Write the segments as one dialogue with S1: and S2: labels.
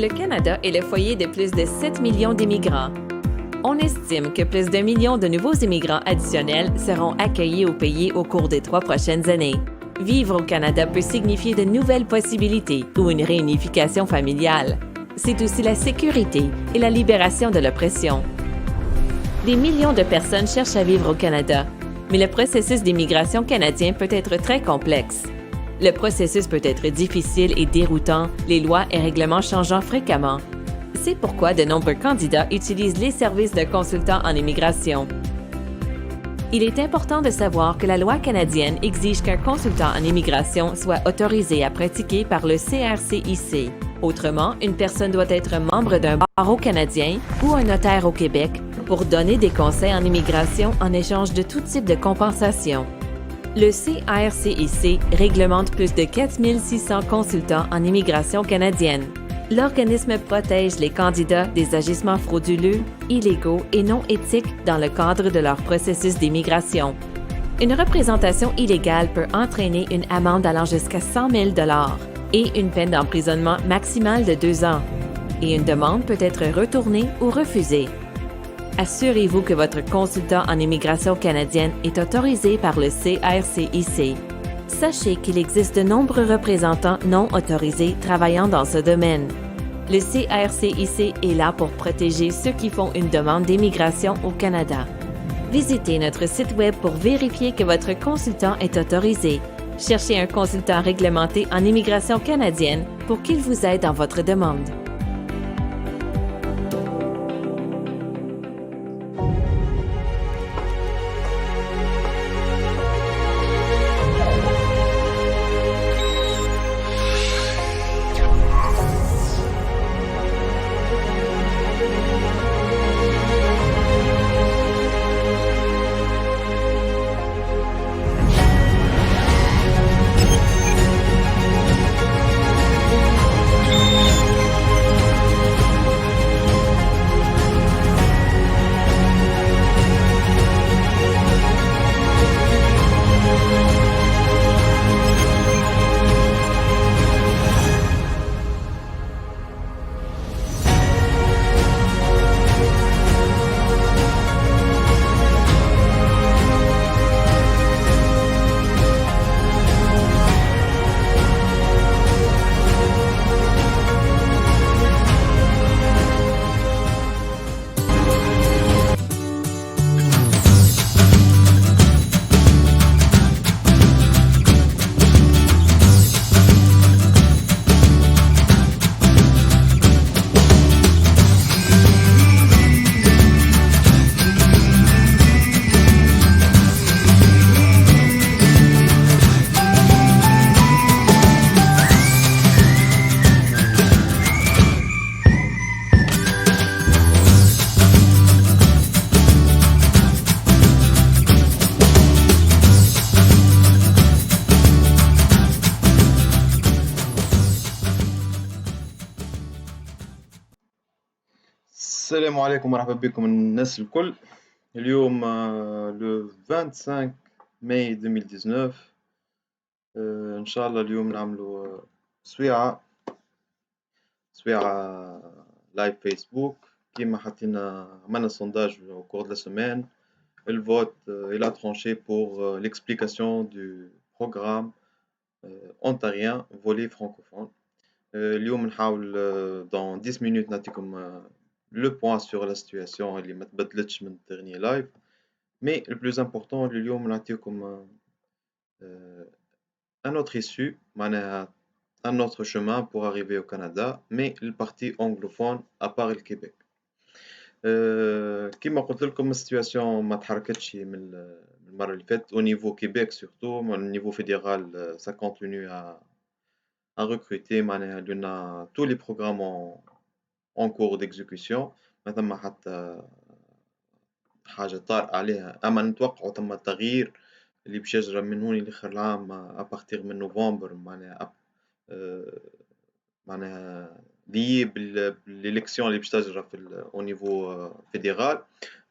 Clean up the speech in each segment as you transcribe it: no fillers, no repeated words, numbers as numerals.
S1: Le Canada est le foyer de plus de 7 millions d'immigrants. On estime que plus d'1 million de nouveaux immigrants additionnels seront accueillis au pays au cours des 3 prochaines années. Vivre au Canada peut signifier de nouvelles possibilités ou une réunification familiale. C'est aussi la sécurité et la libération de l'oppression. Des millions de personnes cherchent à vivre au Canada, mais le processus d'immigration canadien peut être très complexe. Le processus peut être difficile et déroutant, les lois et règlements changeant fréquemment. C'est pourquoi de nombreux candidats utilisent les services de consultants en immigration. Il est important de savoir que la loi canadienne exige qu'un consultant en immigration soit autorisé à pratiquer par le CRCIC. Autrement, une personne doit être membre d'un barreau canadien ou un notaire au Québec pour donner des conseils en immigration en échange de tout type de compensation. Le CRCIC réglemente plus de 4 600 consultants en immigration canadienne. L'organisme protège les candidats des agissements frauduleux, illégaux et non éthiques dans le cadre de leur processus d'immigration. Une représentation illégale peut entraîner une amende allant jusqu'à 100 000 $ et une peine d'emprisonnement maximale de 2 ans. Et une demande peut être retournée ou refusée. Assurez-vous que votre consultant en immigration canadienne est autorisé par le CRCIC. Sachez qu'il existe de nombreux représentants non autorisés travaillant dans ce domaine. Le CRCIC est là pour protéger ceux qui font une demande d'immigration au Canada. Visitez notre site Web pour vérifier que votre consultant est autorisé. Cherchez un consultant réglementé en immigration canadienne pour qu'il vous aide dans votre demande.
S2: السلام عليكم ورحمة بكم الناس الكل. اليوم لو 25 ماي 2019. إن شاء الله اليوم نعملوا سويعة لايف فيسبوك كيما حطينا عملنا sondage au cours de la semaine. Le vote il a tranché pour l'explication du programme ontarien volet francophone. اليوم نحاول dans 10 minutes نعطيكم le point sur la situation اللي ما تبدلتش من dernier live. Mais le plus important اليوم نعطيكم un autre issue معناها un autre chemin pour arriver au Canada, mais le parti anglophone à part le Québec. كما قلت لكم السيتواسيون ما تحركتش من المرة اللي فاتت au niveau Québec surtout, au niveau fédéral ça continue à recruter معناها لنا tous les programmes en cours d'exécution. ما ثم حتى حاجة طارئة عليها، أما نتوقعوا ثم تغيير اللي باش يجرى من هون لآخر العام à partir من نوفمبر معناها lié بالإلكسيون اللي باش تجرى في au niveau fédéral.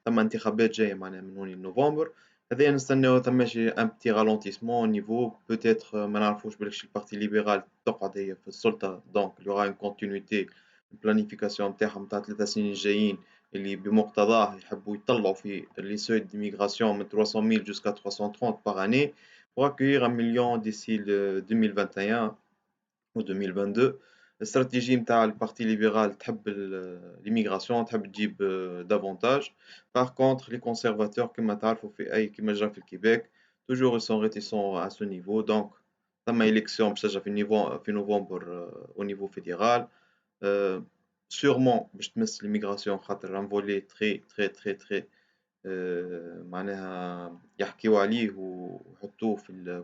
S2: ثم انتخابات جاية معناها من هون لنوفمبر. هذايا نستناو ثم شي un petit ralentissement au niveau peut-être ما نعرفوش بالكش البارتي ليبرال تقعد هي في السلطة، donc il y aura une continuité البلانيفيكاسيون نتاعهم نتاع 3 سنين الجايين اللي بمقتضاه يحبوا يطلعوا في لي سوي ديميغراسيون من 300,000 jusqu'à 330 par année pour accueillir 1 000 000 d'ici le 2021 و 2022. الاستراتيجية نتاع البارتي ليبرال تحب l'immigration تحب تجيب davantage. Par contre les conservateurs كما تعرفوا في أي كما جرى في الكيبيك toujours ils sont réticents à ce niveau. donc ثم élection باش تجرى في نوفمبر au niveau fédéral. sûrement باش تمس l'immigration خاطر un volet très معناها يحكيو عليه ويحطوه في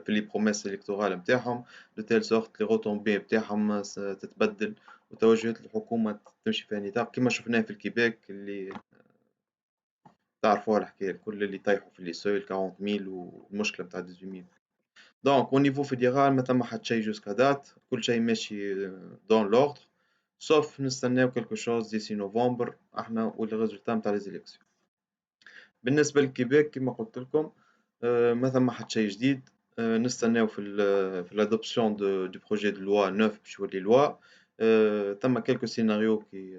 S2: لي بروميس إلكتورال نتاعهم de telle sorte les retombées نتاعهم تتبدل وتوجهات الحكومة تمشي في نطاق كيما شفناه في الكيبيك اللي تعرفوها الحكاية الكل اللي طيحوا في لي سوي 40,000 والمشكلة نتاع 18,000. دونك au niveau fédéral ما ثم حتى شي jusqu'à date كل شي ماشي dans l'ordre sauf نستناو quelque chose d'ici نوفمبر احنا والريزولتا نتاع لي زيليكسيون. بالنسبة للكيبيك كما قلت لكم ما ثم حتى شي جديد. نستناو في l'adoption du projet de loi 9 باش يولي لوا. ثم quelques scénarios qui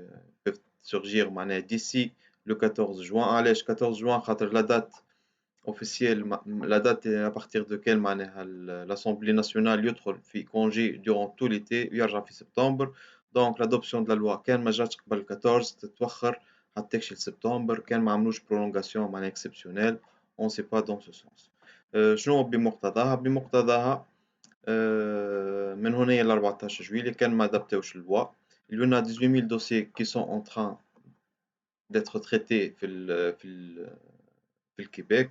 S2: peuvent surgir معناها d'ici le 14 juin. علاش 14 juin خاطر la date officielle la date à partir de quelle معناها l'Assemblée nationale يدخل في congé durant tout l'été ويرجع في سبتمبر. donc l'adoption de la loi كان ما جاتش قبل 14 تتوخر حتى تكشي لسبتمبر كان ما عملوش prolongation معناها exceptionnelle on sait pas dans ce sens. شنو بمقتضاها من هنا إلى 14 جويلية كان ما adaptéوش اللوا. il y en a 18,000 dossiers qui sont en train d'être traités في الكيبيك.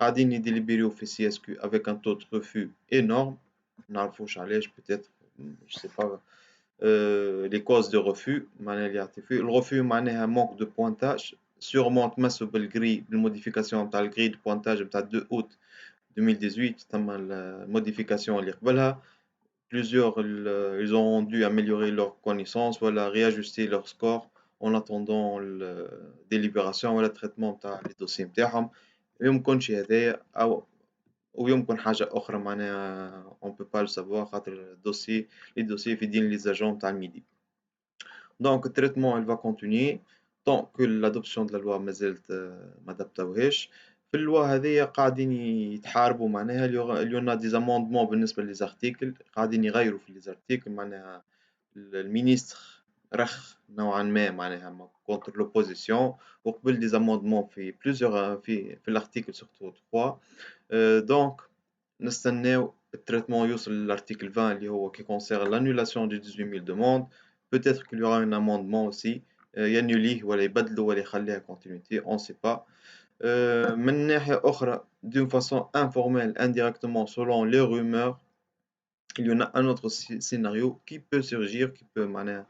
S2: قاعدين يديليبريو في CSQ avec un taux de refus énorme. نعرفوش علاش peut-être je sais pas les causes de refus معناها اللي يعطي فيه الرفو معناها manque de pointage sûrement تمسوا بالجري بالموديفيكاسيون نتاع الجري دو بوانتاج نتاع 2 août 2018 ثم الموديفيكاسيون اللي قبلها plusieurs ils ont dû améliorer leurs connaissances ولا réajuster leur score en attendant la délibération ولا traitement نتاع les dossiers نتاعهم. يمكنش هذايا أو ويمكن حاجة أخرى معناها on peut pas le savoir خاطر les dossiers في يدين les agents نتاع الميدي. donc le traitement il va continuer tant que l'adoption de la loi مازالت ما adaptاوهاش. في اللوا هذيا قاعدين يتحاربوا معناها il y en a des amendements بالنسبة لي زارتيكل قاعدين يغيروا في لي زارتيكل معناها المينيستر رخ نوعا ما معناها contre l'opposition وقبل des amendements في plusieurs في l'article surtout 3. donc نستناو التريتمون يوصل للارتيكل 20 اللي هو qui concerne l'annulation des 18,000 demandes. peut-être qu'il y aura un amendement aussi ينوليه ولا يبدله ولا يخليها continuité on sait pas. من ناحية أخرى d'une façon informelle indirectement selon les rumeurs il y en a un autre scénario qui peut surgir qui peut معناها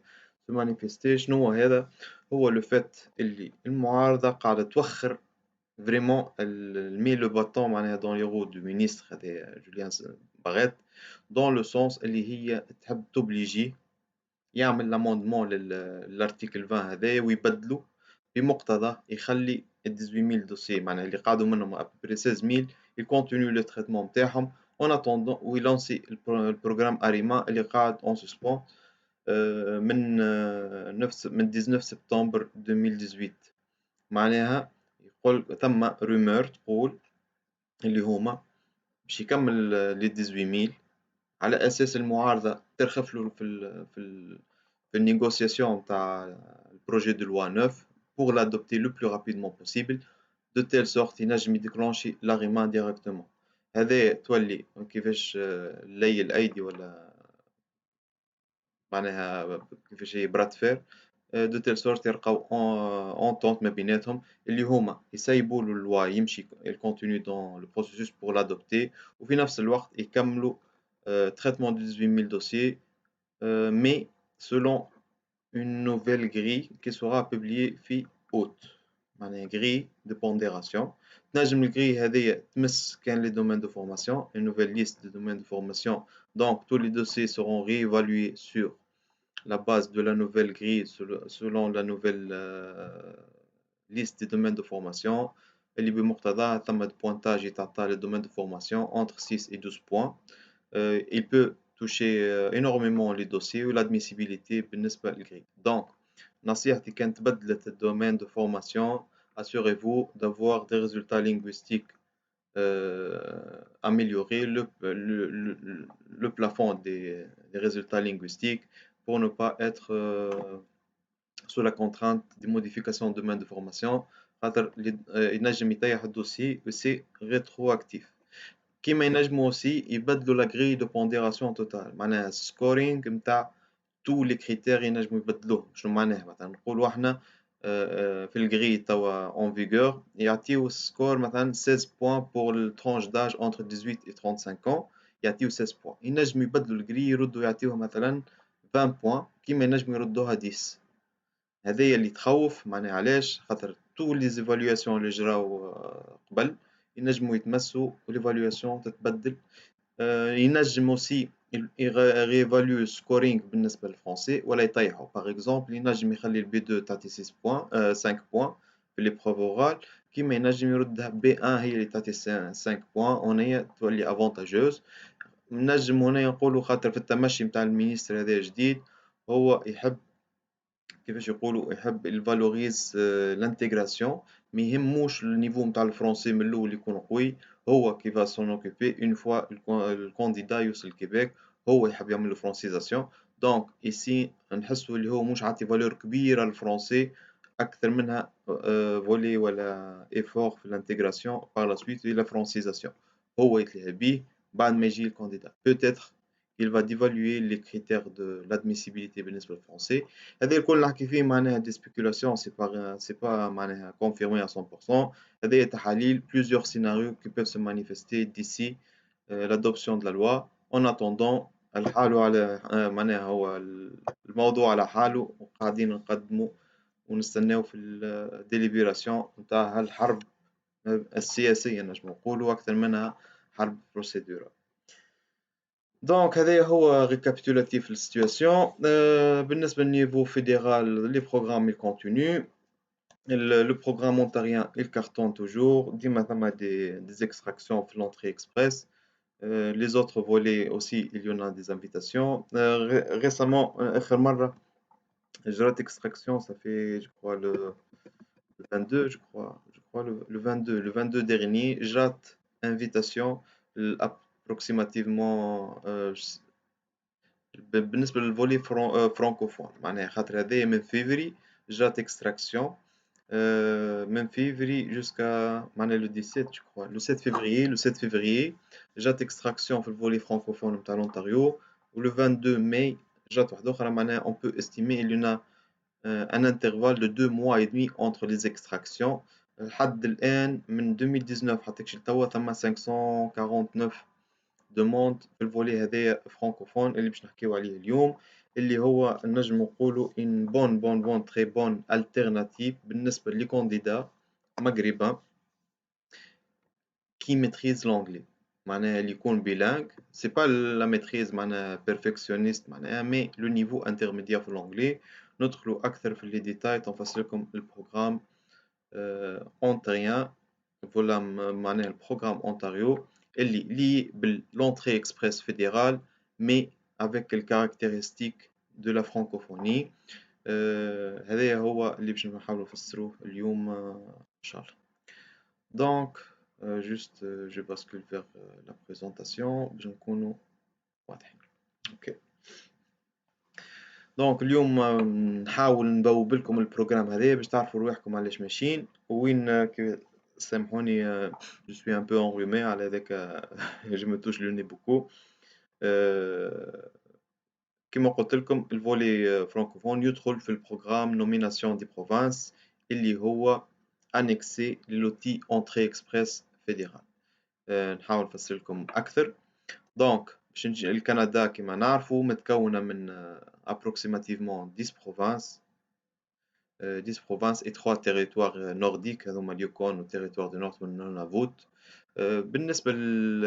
S2: se manifester. شنو هو هذا؟ هو le fait اللي المعارضة قاعدة توخر vraiment elle met le bâton معناها dans les roues du ministre هذا جوليان باغيت dans le sens اللي هي تحب توبليجي يعمل l'amendement للارتيكل 20 هذايا ويبدلو بمقتضى يخلي ال 18,000 دوسي معناها اللي قعدوا منهم à peu près 16,000 il continue le traitement نتاعهم en attendant ويلانسي البروغرام أريما اللي قاعد en suspens من 19 سبتمبر 2018. معناها يقول ثم رومور تقول اللي هما باش يكمل لي 18,000 على أساس المعارضة ترخف له في النيغوسياسيون نتاع البروجي دو لوا 9 pour l'adopter le plus rapidement possible de telle sorte ينجم يديكلونشي لاغيمان ديريكتومون. هذايا تولي كيفاش لي الأيدي ولا معناها كيفاش هي براد فير دو تيل سورت يلقاو اونتونت ما بيناتهم اللي هما يسيبوا له اللوا يمشي يكونتينيو دون لو بروسيسوس بور لادوبتي وفي نفس الوقت يكملوا traitement de 18,000 dossiers mais selon une nouvelle grille qui sera publiée في août معناها grille de pondération. تنجم الجري هذيا تمس كان les domaines de formation une nouvelle liste de domaines de formation donc tous les dossiers seront réévalués sur la base de la nouvelle grille selon la nouvelle liste des domaines de formation اللي بمقتضاها ثم pointage يتعطى les domaines de formation entre 6 et 12 points. il peut toucher énormément les dossiers ou l'admissibilité بالنسبة للgrille. Donc, نصيحتي كانت بدلت الdomaine de formation, assurez-vous d'avoir des résultats linguistiques améliorés, le plafond des résultats linguistiques pour ne pas être sous la contrainte des modifications de domaine de formation. خاطر ينجم يطيح الدوسي وسي rétroactif. كيما ينجموا aussi يبدلوا la grille de pondération totale معناها السكورينغ نتاع tous les critères ينجموا يبدلوهم. شنو معناها مثلا نقولوا احنا في الجري توا en vigueur يعطيو سكور مثلا 16 points pour le tranche d'âge entre 18 et 35 ans يعطيو 16 points. ينجموا يبدلوا الجري يردوا يعطيوها مثلا 20 points كيما ينجموا يردوها 10. هذايا اللي تخوف معناها علاش خاطر تو لي زيفالواسيون اللي جراو قبل ينجموا يتمسوا وليفالواسيون تتبدل. ينجم اوسي يغيفاليو سكورينغ بالنسبه للفرونسي ولا يطيحوا. باغ اكزومبل ينجم يخلي البي 2 تعطي 6 بوان 5 بوان في لي بروف اورال كيما ينجم يردها بي 1 هي اللي تعطي 5 بوان هنايا تولي افونتاجوز. نجم هنا نقولوا خاطر في التمشي نتاع المينيستر هذا جديد هو يحب كيفاش يقولوا يحب الفالوريز لانتيغراسيون ما يهموش النيفو نتاع الفرونسي من الاول يكون قوي. هو كي فا سون اوكوبي اون فوا الكانديدا يوصل كيبيك هو يحب يعمل الفرونسيزاسيون. دونك ايسي نحسوا اللي هو مش عاطي فالور كبيره للفرونسي اكثر منها فولي ولا ايفور في الانتيغراسيون بار لا سويت لا فرونسيزاسيون هو يتلهى بيه بعد ما يجي الكانديدا بوتيتر il va dévaluer les critères de l'admissibilité بالنسبة للفرنسي. هذا الكل اللي نحكي فيه معناها دي سبيكولاسيون سي با معناها confirmé à 100%. هذه تحاليل plusieurs scénarios qui peuvent se manifester d'ici l'adoption de la loi. En attendant الحال على معناها هو الموضوع على حاله وقاعدين نقدموا ونستناو في الديليبيراسيون نتاع الحرب السياسية نجم نقولوا أكثر منها حرب بروسيدورال. دونك هذايا هو ريكابيتولاتيف للسيتواسيون. بالنسبة للنيفو فيدرال لي بروغرام يكونتينيو. Le programme ontarien il cartonne toujours. ديما ثما des extractions في l'entrée express. Les autres volets aussi il y en a des invitations. Récemment آخر مرة جرات extraction ça fait je crois le 22 je crois le 22 dernier جرات invitation approximativement بالنسبة للفولي فرانكوفون معناها خاطر هذايا من فيفري جات اكستراكسيون من فيفري جوسكا معناها لو 17 جو كخوا لو 7 فيفريي لو 7 فيفريي جات اكستراكسيون في الفولي فرانكوفون نتاع لونتاريو ولو 22 ماي جات واحدة أخرى معناها on peut estimer il y en a un intervalle de 2 mois et demi entre les extractions. لحد الآن من 2019 حتى كشي توا ثما 549 دوموند في الفولي هذايا فرانكوفون اللي باش نحكيو عليه اليوم اللي هو نجم نقولوا ان بون تري بون التيرناتيف بالنسبه لي كانديدا مغربان كي ميتريز لونجلي معناها اللي يكون بيلانغ سي با لا ميتريز معناها بيرفكسيونيست معناها مي لو نيفو انترميديير في لونجلي. ندخلوا اكثر في لي ديتاي تنفصل لكم البروغرام اونتاريان فوالا معناها البروغرام اونتاريو اللي لي باللونتري اكسبريس فيدرال مي avec les caractéristiques de la francophonie. هذايا هو اللي باش نحاولوا نفسروه اليوم ان شاء الله. دونك juste je bascule vers la présentation باش نكونوا واضحين. اوكي دونك اليوم نحاول نبوب لكم البروغرام هذايا باش تعرفوا رواحكم علاش ماشيين وين سامحوني je suis un peu enrhumé على هذاك je me touche le nez beaucoup. كما قلت لكم الفولي فرانكوفون يدخل في البروغرام نوميناسيون دي بروفانس اللي هو انكسي لوتي اونتري اكسبريس فيدرال. نحاول نفسر لكم اكثر. دونك باش نجي الكندا كما نعرفوا متكونه من ابروكسيماتيفمون 10 بروفانس 10 provinces et 3 territoires nordiques هذوما اليوكون والتيريتوار دو نورد والنونافوت. بالنسبة لل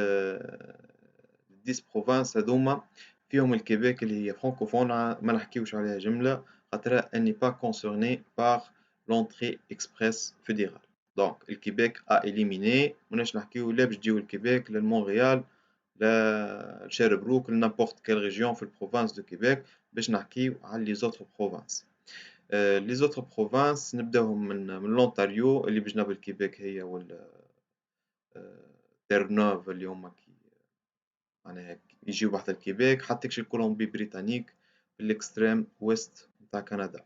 S2: 10 provinces هذوما فيهم الكيبيك اللي هي فرانكوفون ما نحكيوش عليها جملة خاطرها اني با كونسيرني بار لونتري اكسبريس فيدرال. دونك الكيبيك ا éliminé ماناش نحكيو لا باش تجيو الكيبيك لا لمونريال لا لشيربروك لنابورت كيل ريجيون في البروفانس دو كيبيك باش نحكيو على لي زوتر بروفانس. لي زوتر بروفانس نبداوهم من لونتاريو اللي بجنب الكيبيك هي تيرنوف اللي هما معناها يجيو بحذا الكيبيك حتى كشي كولومبي بريطانيك في الاكستريم ويست نتاع كندا.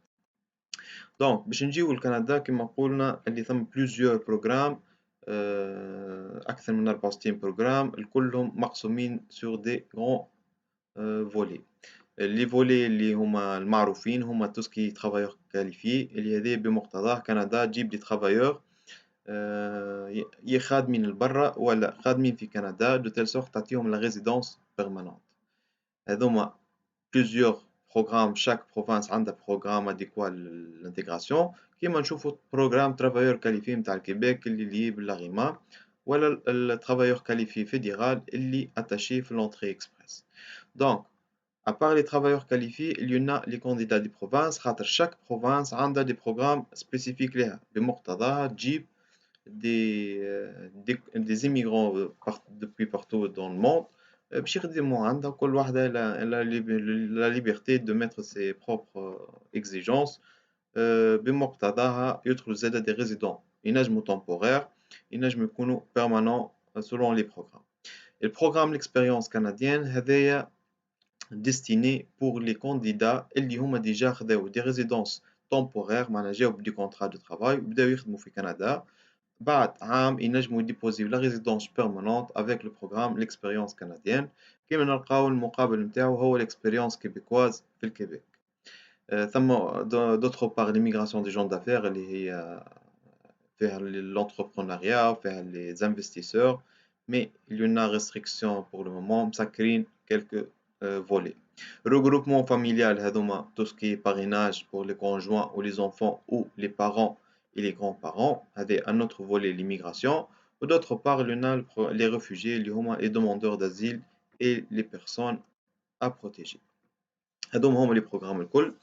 S2: دونك باش نجيو لكندا كيما قولنا اللي ثم بلوزيور بروغرام أكثر من 64 بروغرام الكلهم مقسومين سور دي غون فولي. لي فولي اللي هما المعروفين هما تو سكي ترافايور كاليفي اللي هذا بمقتضاه كندا تجيب دي ترافايور يا خادمين لبرا ولا خادمين في كندا دو تيل سورت تعطيهم لا ريزيدونس بيرمانونت. هذوما plusieurs programmes chaque province عندها programme adéquat للintégration كيما نشوفوا programme travailleur qualifié نتاع الكيبيك اللي لي باللاغيما ولا الترافايور qualifié fédéral اللي attaché في l'entrée express. Donc à part les travailleurs qualifiés il y en a les candidats des provinces خاطر chaque province عندها des programmes spécifiques لها بمقتضاها تجيب des immigrants depuis partout dans le monde باش يخدموا عندها كل واحدة la liberté de mettre ses propres exigences بمقتضاها يدخل زادة des résidents ينجموا temporaires ينجموا يكونوا permanents selon les programmes. Le programme l'expérience canadienne هذايا destiné pour les candidats اللي هما déjà خداو des résidences temporaires معناها جاو بدي contrat de travail وبداو يخدموا في كندا بعد عام ينجموا يديبوزيو لا ريزيدونس بيرمانونت افيك لو بروغرام ليكسبيريونس كنديان كيما نلقاو المقابل نتاعو هو ليكسبيريونس كيبيكواز في الكيبيك. ثم دوطخ بار ليميغراسيون دي جون دافير اللي هي فيها لونتربرونيا وفيها لي زانفستيسور مي il y en a restriction pour le moment مسكرين quelques volets. Regroupement familial هذوما tout ce qui est parrainage pour les conjoints ou les enfants ou les parents et les grands-parents هذا un autre volet l'immigration ou d'autre part il y en a les réfugiés اللي هما les demandeurs d'asile et les personnes à protéger. هذوما هما les programmes الكل.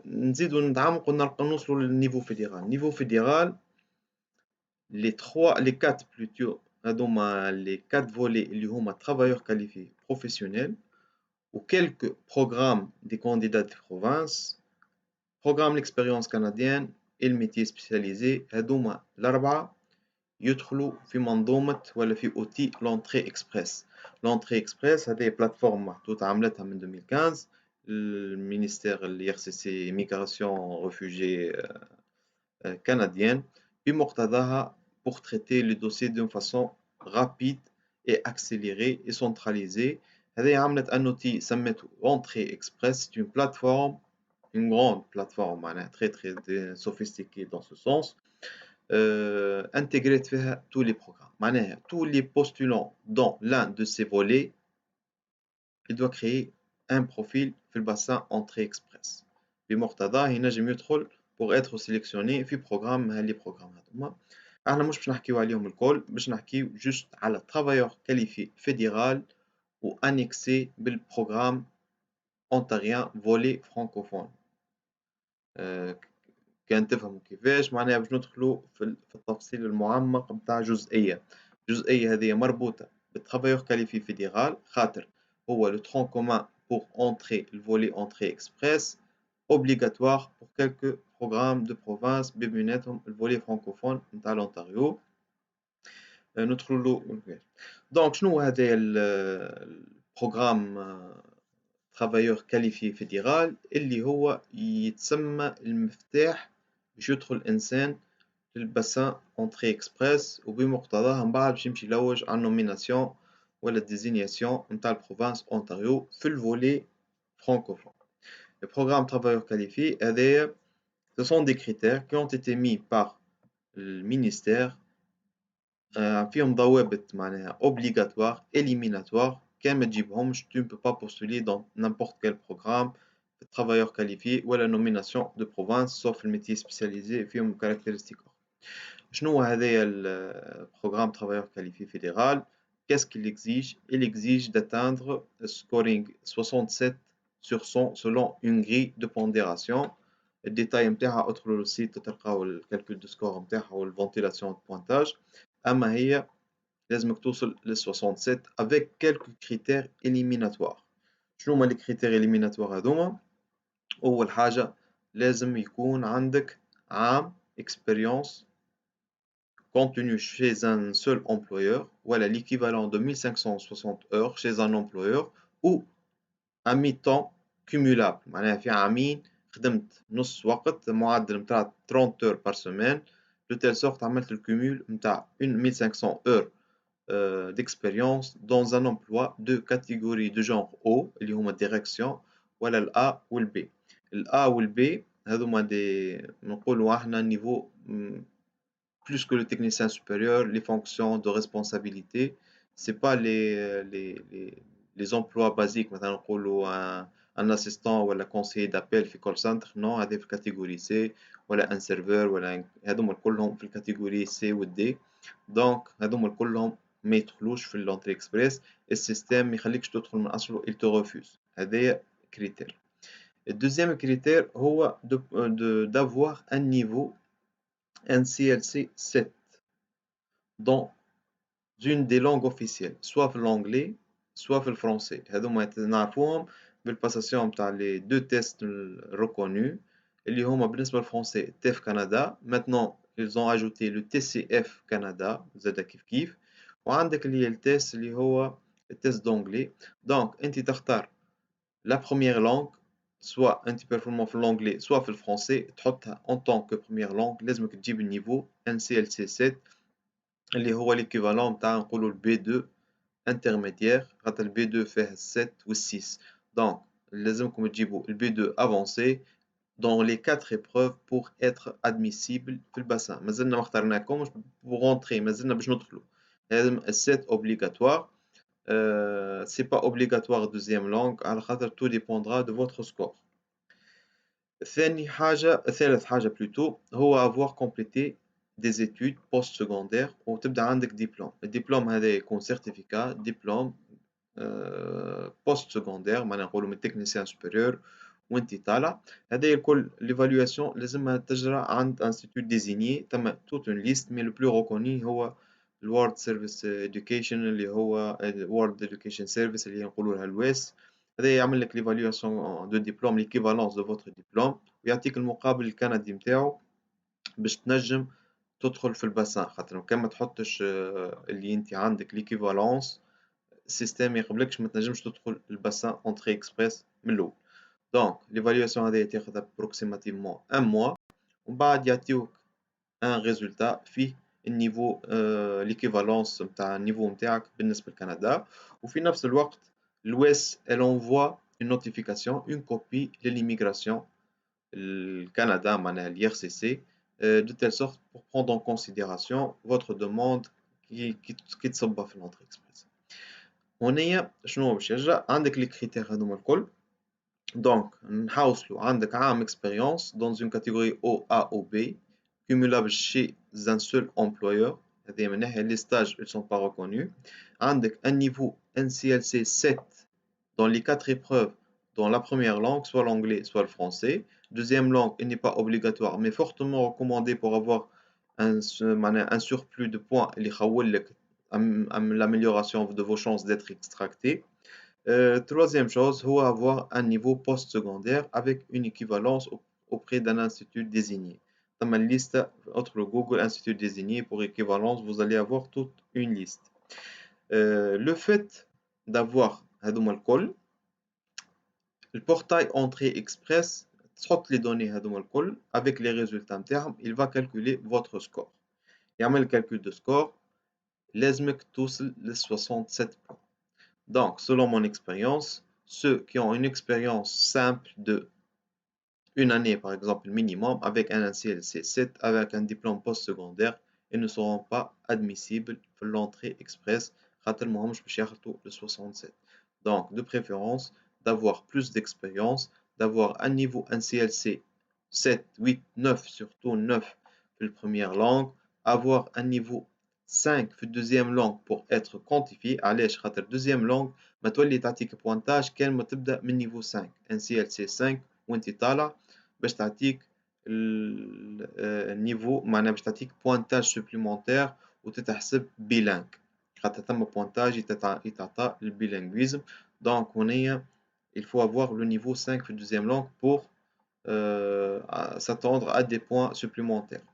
S2: نزيدو نتعمقو نوصلو للنيفو فيدرال. نيفو فيدرال les quatre plutôt هذوما les quatre volets اللي هما travailleurs qualifiés professionnels ou quelques programmes des candidats de province, programme l'expérience canadienne et le métier spécialisé هذوما الأربعة يدخلوا في منظومة ولا في outil l'entrée express. L'entrée express هذه بلاتفورم محطوطة عملتها من 2015 المينيستير اللي يخصص migration réfugiés canadienne بمقتضاها pour traiter les dossiers d'une façon rapide et accélérée et centralisée. هذه عملت un outil سمته Entrée Express, c'est une plateforme, une grande plateforme معناها très très sophistiquée dans ce sens intégrée فيها tous les programmes معناها tous les postulants dans l'un de ces volets il doit créer un profil في البassin Entrée Express بمقتضاه ينجم يدخل pour être sélectionné في programme هاللي programme هذوما. احنا مش باش نحكيو عليهم الكل باش نحكيو juste على travailleur qualifié fédéral ou annexé بالprogramme ontarien volet francophone. كان تفهموا كيفاش معناها باش ندخلوا في التفصيل المعمق نتاع جزئية. الجزئية هذه مربوطة بالترافايور كاليفي فيدرال خاطر هو لو ترون كومان pour entrer le volet entrée express obligatoire pour quelques programmes de province بيناتهم الفولي francophone نتاع l'Ontario. ندخلوا له دونك شنو هذا البروغرام travailleur qualifié fédéral اللي هو يتسمى المفتاح باش يدخل الإنسان للباسان entrée express وبمقتضاها من بعد باش يمشي يلوج على النوميناسيون ولا الديزينياسيون نتاع البروفانس أونتاريو في الفولي francophone. Le programme travailleur qualifié هذايا ce sont des critères qui ont été mis par le ministère فيهم ضوابط معناها obligatoire éliminatoire كان ما تجيبهمش tu ne peux pas postuler dans n'importe quel programme travailleur qualifié ou la nomination de province sauf le métier spécialisé فيهم caractéristiques. شنو هذايا البروغرام travailleur qualifié fédéral? Qu'est-ce qu'il exige? Il exige d'atteindre le scoring 67 sur 100 selon une grille de pondération. الديتاي نتاعها ادخلوا للسيت تلقاو الكالكول دو سكور نتاعها والفونتيلاسيون دو بوينتاج. اما هي لازمك توصل لل67 avec quelques critères éliminatoires. شنو هما les critères éliminatoires هذوما؟ أول حاجة لازم يكون عندك عام expérience contenu chez un seul employeur, voilà l'équivalent de 1560 heures chez un employeur ou à mi-temps cumulable. معناها في عامين خدمت نص وقت معدل متاع 30 heures par semaine de telle sorte عملت الكمول متاع 1500 heures d'expérience dans un emploi de catégorie de genre O اللي هما direction ولا ال A ou le B. ال A ou le B هذوما دي نقولوا احنا niveau plus que le technicien supérieur, les fonctions de responsabilité, c'est pas les emplois basiques. Maintenant, on un assistant ou un conseiller d'appel في call center, non, هذه في catégorie C, ولا un serveur ولا هذوما كلهم في الكاتيجوري C و D. donc هذوما كلهم ما يدخلوش في l'entrée express. السيستم ما يخليكش تدخل من أصله, il te refuse. هذا critère. Le deuxième critère هو d'avoir un niveau NCLC 7 dans une des langues officielles, soit l'anglais, soit le français. هذوما نعرفوهم بالباساسيون متاع les deux tests reconnus اللي هما بالنسبة للفرنسي TEF Canada. Maintenant, ils ont ajouté le TCF Canada, زادا كيف كيف. وعندك اللي هي التيست اللي هو التيست d'anglais. Donc أنت تختار la première langue, soit أنت performant في l'anglais, soit في الفرنسي, تحطها en tant que première langue. لازمك تجيب النيفو NCLC 7 اللي هو l'équivalent نتاع نقولوا ال B2 intermédiaire خاطر ال B2 فيه 7 و 6. donc لازمكم تجيبوا ال B2 avancé dans les 4 épreuves pour être admissible في الباسان. مازلنا ما اخترناكمش pour rentrer, مازلنا باش ندخلوا. لازم ال 7 obligatoire. C'est pas obligatoire deuxième langue على خاطر tout dépendra de votre score. ثالث حاجة plutôt هو avoir complété des études post-secondaires وتبدا عندك دبلوم. الدبلوم هذا يكون certificat دبلوم post-secondaire معناها نقولوا من technicien supérieur وانت طالع. هذا الكل l'évaluation لازمها تجرى عند institut désigné. تم toute une liste mais le plus reconnu هو World Service Education اللي هو World Education Service اللي نقولوا لها الواس. هذا يعمل لك l'évaluation de diplôme, l'équivalence de votre diplôme ويعطيك المقابل الكندي نتاعو باش تنجم تدخل في الباسان. خاطر كان ما تحطش اللي انت عندك l'équivalence السيستم ما يقبلكش ما تنجمش تدخل الباسان entrée express من الأول. donc l'évaluation هذه تاخذ approximativement un mois ومن بعد يعطيوك un résultat فيه النيفو l'équivalence نتاع النيفو نتاعك بالنسبة لكندا. وفي نفس الوقت l'OS elle envoie une notification, une copie de l'immigration le Canada معناها ال RCC de telle sorte pour prendre en considération votre demande qui تصب في l'entrée express. هنايا شنو باش يجرى؟ عندك les critères هذوما الكل. donc نحوصلوا عندك عام expérience dans une catégorie O, A ou B cumulable chez un seul employeur. هذه من ناحية les stages ils sont pas reconnus. عندك un niveau NCLC 7 dans les 4 épreuves dans la première langue, soit l'anglais, soit le français. Deuxième langue, il n'est pas obligatoire, mais fortement recommandé pour avoir un surplus de points اللي يخول لك l'amélioration de vos chances d'être extracté. Troisième chose, هو avoir un niveau post-secondaire avec une équivalence auprès d'un institut désigné. Dans ma liste, entre le Google Institut désigné pour équivalence, vous allez avoir toute une liste. Le fait d'avoir هذوما الكل البورتاil entrée express تحط les données هذوما الكل avec les résultats نتاعهم il va calculer votre score. يعمل calcul de score لازمك توصل ل 67 points. donc selon mon expérience ceux qui ont une expérience simple de une année par exemple minimum avec un NCLC 7 avec un diplôme post-secondaire ils ne seront pas admissibles pour l'entrée express خاطر ماهمش باش ياخذوا le 67. donc de préférence d'avoir plus d'expérience, d'avoir un niveau NCLC 7, 8, 9, surtout 9 في première langue, avoir un niveau 5 في deuxième langue pour être quantifié. علاش خاطر deuxième langue ما تولي تعطيك بوانتاج كان ما تبدا من niveau 5 NCLC 5 وانت طالع باش تعطيك النيفو معناها باش تعطيك بوانتاج supplémentaire وتتحسب bilingue. خاطر ثم pointage يتعطى الbilinguisme. Donc هنايا il faut avoir le niveau 5 في la deuxième langue pour s'attendre à des points supplémentaires.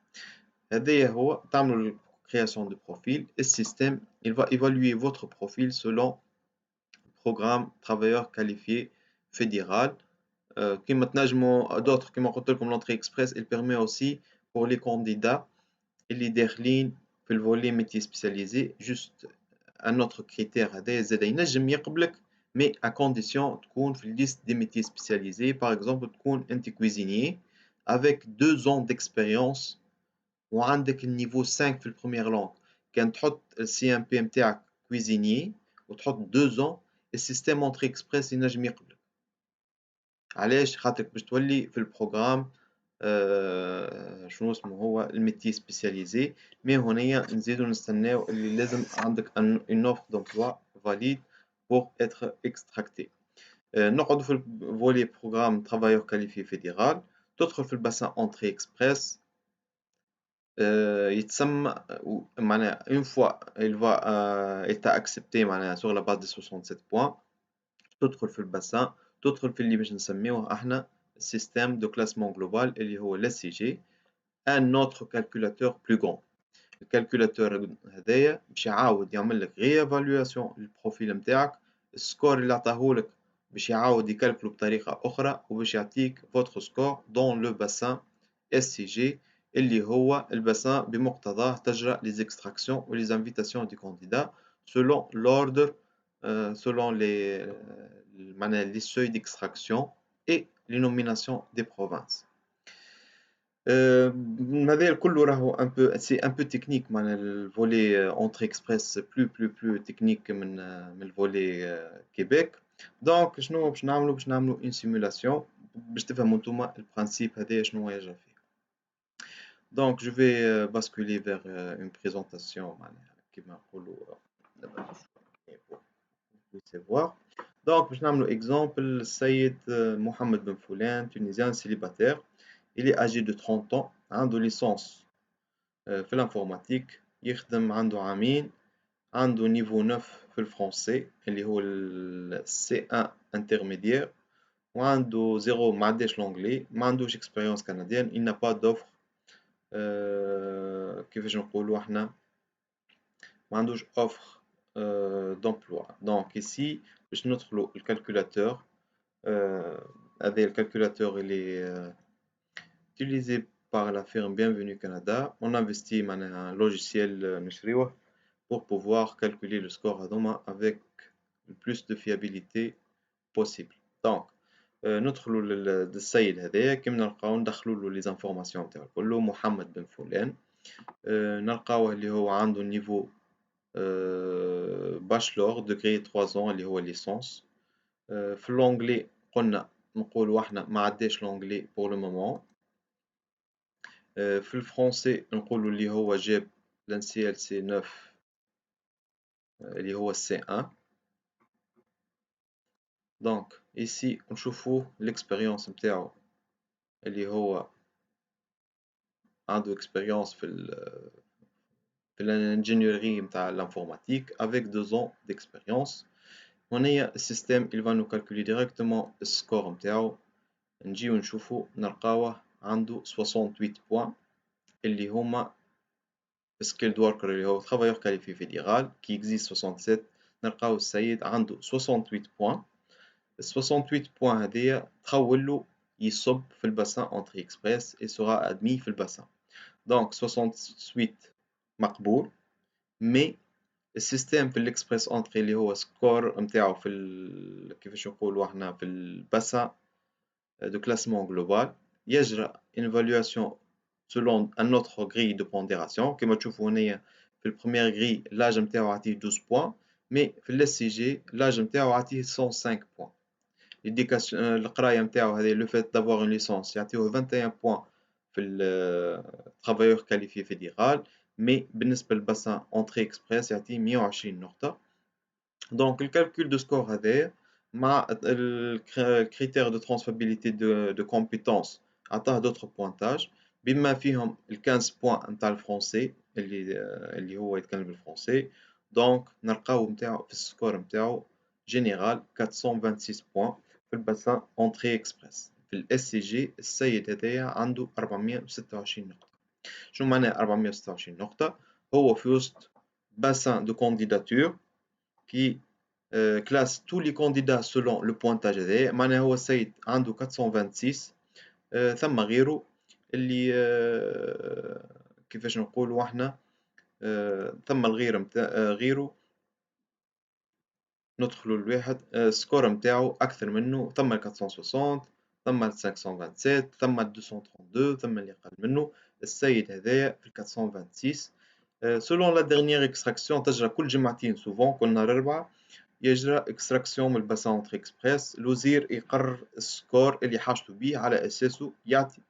S2: هذايا هو تعملوا création de profil et le système il va évaluer votre profil selon le programme travailleur qualifié fédéral. كيما تنجموا d'autres كيما قلت لكم l'entrée express il permet aussi pour les candidats اللي داخلين في الفولي métier spécialisé juste un autre critère هذايا زادا ينجم يقبلك mais à condition تكون في liste des métiers spécialisés par exemple تكون انت cuisinier avec 2 ans d'expérience وعندك النيفو 5 في البروميير لونغ كان تحط السي ام بي نتاعك cuisinier وتحط 2 ans السيستم اونتري اكسبريس ينجم يقبلك. علاش؟ خاطرك باش تولي في البروغرام شنو اسمه هو الميتي سبيسياليزي. مي هنايا نزيدو نستناو اللي لازم عندك اون اوفر دومبلوا فاليد بور اتر اكستراكتي. نقعدو في الفولي بروغرام travailleur qualifié fédéral تدخل في الباسان اونتري اكسبريس يتسمى معناها une fois il va il t'a accepté معناها sur la base de 67 points تدخل في الباسان تدخل في اللي باش نسميوه احنا système de classement global اللي هو ال SCG un autre calculateur plus grand. الكالكولاتور هذايا باش يعاود يعمل لك ريفالواسيون للبروفيل نتاعك السكور اللي عطاهولك باش يعاود يكالكلو بطريقة أخرى وباش يعطيك votre score dans le bassin SCG اللي هو الباسان بمقتضاه تجرى les extractions ou les invitations du candidat selon l'ordre selon les seuils d'extraction et les nominations des provinces. هذا كله راهو un peu c'est un peu technique معناها الفولي entrée express plus technique من الفولي كيبيك. دونك شنو باش نعملوا؟ باش نعملوا une simulation باش تفهموا نتوما البرانسيب هذايا شنو يجري فيه. Donc je vais basculer vers une présentation معناها كيما نقولوا pour puissiez voir. Donc باش نعملوا exemple السيد محمد بن فلان tunisien célibataire. Il est âgé de 30 ans, عنده licence في l'informatique, يخدم عنده عامين, عنده niveau 9 في الفرنسي اللي هو ال C1 intermédiaire وعنده 0 ما عندهاش l'anglais, ما عندوش expérience canadienne, il n'a pas d'offre كيفاش نقولوا احنا ما عندوش offre d'emploi. Donc ici باش ندخلوا الكالكولاتور هذا الكالكولاتور اللي utilisé par la firme Bienvenue Canada. On investit un logiciel نشريوه pour pouvoir calculer le score هذوما avec le plus de fiabilité possible. Donc ندخلوا للسيد هذايا كيما نلقاو ندخلوا له les informations نتاعو كله محمد بن فلان نلقاوه اللي هو عنده نيفو باشلور دوغري 3 ans اللي هو ليسونس. في اللونجلي قلنا نقولوا احنا ما عداش لونجلي pour le moment. في الفرنسي نقولوا اللي هو جاب لانسيال سي 9 اللي هو سي 1. دونك ici نشوفوا l'expérience نتاعو اللي هو عنده expérience في l'ingénierie نتاع l'informatique avec 2 ans d'expérience. هنايا السيستم il va nous calculer directement السكور نتاعو. نجيو نشوفوا نلقاوه عنده 68 points اللي هما skilled worker اللي هو travailleur qualifié fédéral qui existe 67. نلقاو السيد عنده 68 points. 68 points هذيا تخولو يصب في الباسان entrée express et sera admis في الباسان. donc 68 مقبول mais السيستم في الاكسبريس انتري اللي هو سكور نتاعو في كيفاش نقولوا احنا في الباسان دو كلاسمون جلوبال يجرى une évaluation selon un autre grille de pondération. كما تشوفوا هنايا في البروميير غري لاج نتاعو عطيه 12 بوان مي في الاس سي جي لاج نتاعو عطيه 105 بوان. l'éducation القرايه نتاعو هذه لو فيت دافوار اون ليسونس يعطيوه 21 بوان في الترافايور كاليفي فيدرال مي بالنسبه للباسان اونتري اكسبريس يعطيه 120 نقطه. دونك الكالكول دو سكور هذا مع الكريتير دو ترانسفيرابيليتي دو كومبيتونس عطاه دوطخ بوانتاج بما فيهم ال 15 بوان نتاع الفرنسي اللي هو يتكلم بالفرنسي دونك نلقاو نتاعو في السكور نتاعو جينيرال 426 بوان في الباسان اونتري اكسبريس. في الاس سي جي السيد هذايا عنده 426 نقطة. شنو معناه 426 نقطة؟ هو في وسط باسان دو كانديداتور كي classe tous les candidats selon le pointage هذايا، معناها هو السيد عنده 426. ثم غيره اللي كيفاش نقولوا احنا ثم الغير غيره ندخلوا الواحد السكور نتاعو اكثر منه، ثم 460 ثم 527 ثم 232 ثم اللي اقل منه. السيد هذايا في 426 selon la dernière extraction تجرى كل جمعتين سوفون كل نهار 4 يجرى اكستراكسيون من الباسان اونتر اكسبريس. الوزير يقرر السكور اللي حاجته بيه على اساسه يعطي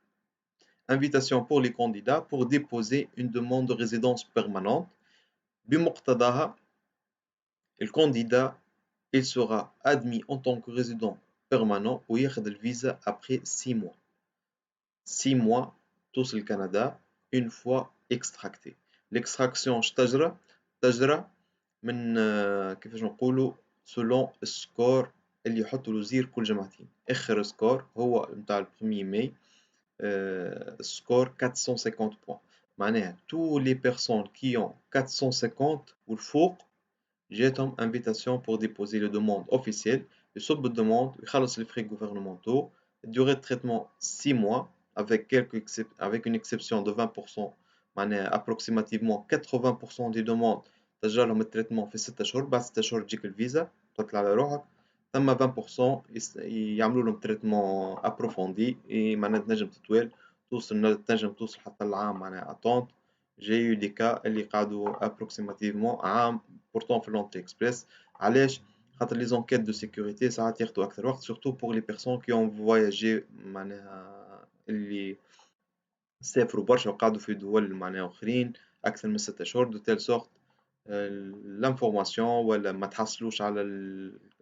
S2: invitation pour les candidats pour déposer une demande de résidence permanente. بمقتضاها الكانديدا il sera admis en tant que résident permanent وياخذ الفيزا après 6 mois. 6 mois توصل الكندا une fois extracté. l'extraction تجرى من كيفاش نقولوا selon السكور اللي يحطه الوزير كل جمعتين. اخر سكور هو نتاع 1 ماي سكور 450 بوان، معناها tous les personnes qui ont 450 والفوق جاتهم invitation pour déposer le demande officielle. يصب الدوموند ويخلص les frais gouvernementaux. durée de traitement 6 mois avec une exception de 20%، معناها approximativement 80% des demandes تجرى لهم التريتمون في 6 شهور. بعد 6 شهور تجيك الفيزا تطلع على روحك. ثم 20% يعملوا لهم تريتمون ابروفوندي، معناها تنجم تطويل تنجم توصل حتى العام معناها اتونت. جي يو دي كا اللي قعدوا ابروكسيماتيفمون عام بورتون في لونتري اكسبريس. علاش؟ خاطر لي زونكيت دو سيكوريتي ساعات ياخذوا اكثر وقت، سورتو بور لي بيرسون كي اون فواياجي معناها اللي سافروا برشا وقعدوا في دول معناها اخرين اكثر من 6 شهور، دو تيل سورت لانفورماسيون ولا ما تحصلوش على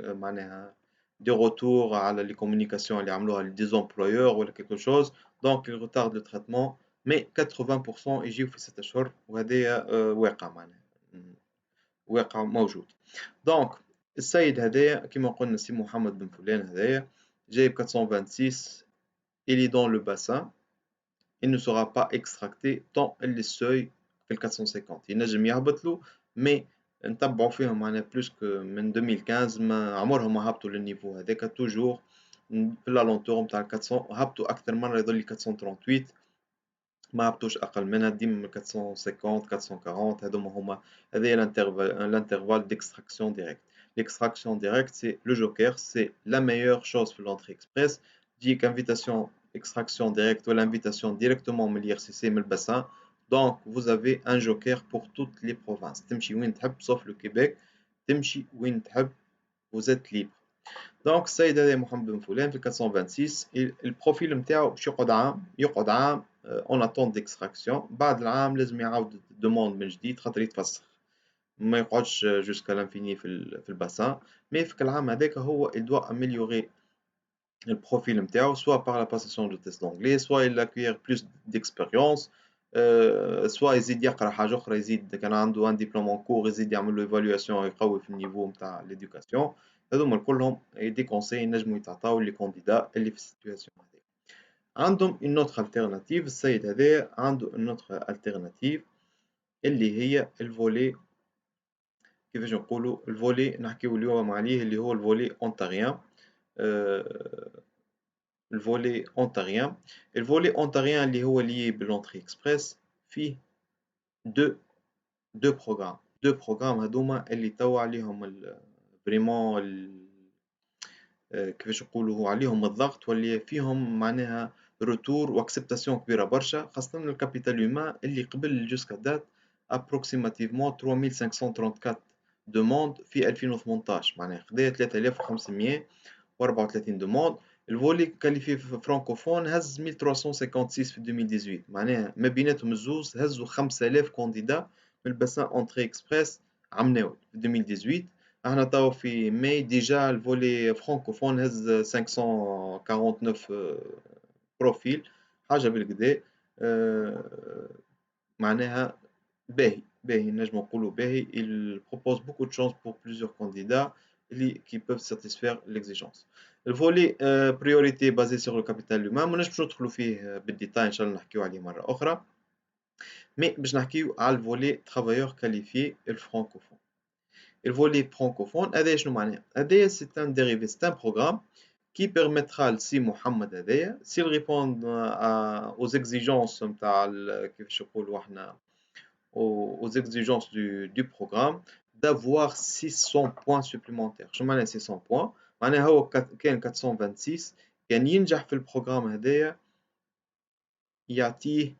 S2: معناها دي روتور على لي كومونيكاسيون اللي عملوها لي ديزومبلويور ولا كيكو شوز، دونك il retarde le traitement. مي 80% يجيو في 6 شهور، وهذايا واقع معناها واقع موجود. دونك السيد هذايا كيما قلنا سي محمد بن فلان هذايا جايب 426 il est dans le bassin. il ne sera pas extracté tant اللي السوي في ال 450 ينجم يهبط له، مي نتبعوا فيهم معناها بلوس كو من 2015 ما عمرهم ما هبطوا للنيفو هذاك، توجور في لالونتور نتاع 400 هبطوا اكثر مره يظل 438 ما هبطوش اقل منها، ديما من 450 440 هذوما هما. هذايا l'intervalle d'extraction direct. L'extraction directe c'est le joker, c'est la meilleure chose في l'entrée express. ديك invitation extraction directe ou l'invitation directement من l'IRCC من الباسان. Donc vous avez un joker pour toutes les provinces. تمشي وين تحب sauf le Québec، تمشي وين تحب vous êtes libre. دونك السيد هذا محمد بن فلان في 426 البروفيل نتاعو شو يقعد عام اون اتونت ديكستراكسيون. بعد العام لازم يعاود دوموند من جديد خاطر يتفسخ، ما يقعدش جوسكا لانفيني في الباسان. مي في العام هذاك هو il doit améliorer البروفيل نتاعو soit par la passation de test d'anglais soit il acquiert plus d'expérience soit يزيد يقرا حاجه اخرى، يزيد كان عنده ان ديبلوم اون كور يزيد يعمل له ايفالواسيون يقوي في النيفو نتاع ليدوكاسيون. هذوما كلهم دي كونساي ينجموا يتعطاو لي كانديدا اللي في السيتوياسيون هذه. عندهم une autre alternative. السيد هذايا عنده une autre alternative اللي هي الفولي، كيفاش نقولوا الفولي نحكيو اليوم عليه اللي هو الفولي اونتاريان. الفولي اونتاريان اللي هو لي بالونتري اكسبريس فيه دو بروغرام هذوما اللي توا عليهم فريمون كيفاش نقولوا عليهم الضغط، واللي فيهم معناها روتور واكسبتاسيون كبيره برشا، خاصه الكابيتال هيومان اللي قبل جوسكا دات ابروكسيماتيفمون 3534 دوموند في 2018، معناها خدايا 3534 دوموند. الفولي كاليفي فرانكوفون هز 1356 في 2018، معناها ما بيناتهم الزوز هزوا 5000 كانديدا من الباسان اونتري اكسبريس عمناو في 2018. احنا توا في ماي ديجا الفولي فرانكوفون هز 549 بروفيل، حاجه بالكدا معناها باهي باهي نجمو نقولوا باهي. Il propose beaucoup de chances pour plusieurs candidats qui peuvent satisfaire l'exigence. Le volet priorité basé sur le capital humain ما نجمش ندخلوا فيه بالديتاي، إن شاء الله نحكيو عليه مرة أخرى. Mais باش نحكيو على الفولي travailleurs qualifiés الفرانكوفون. الفولي فرانكوفون هذايا شنو معناها؟ هذايا سي ان ديريفي، سي ان بروغرام qui permettra لسي محمد هذايا s'il répond aux exigences نتاع كيفاش نقولوا احنا aux exigences du programme d'avoir 600 points supplémentaires. شنو معناها 600 points؟ معناها هو كان 426 كان ينجح في البروغرام هذايا يعطيه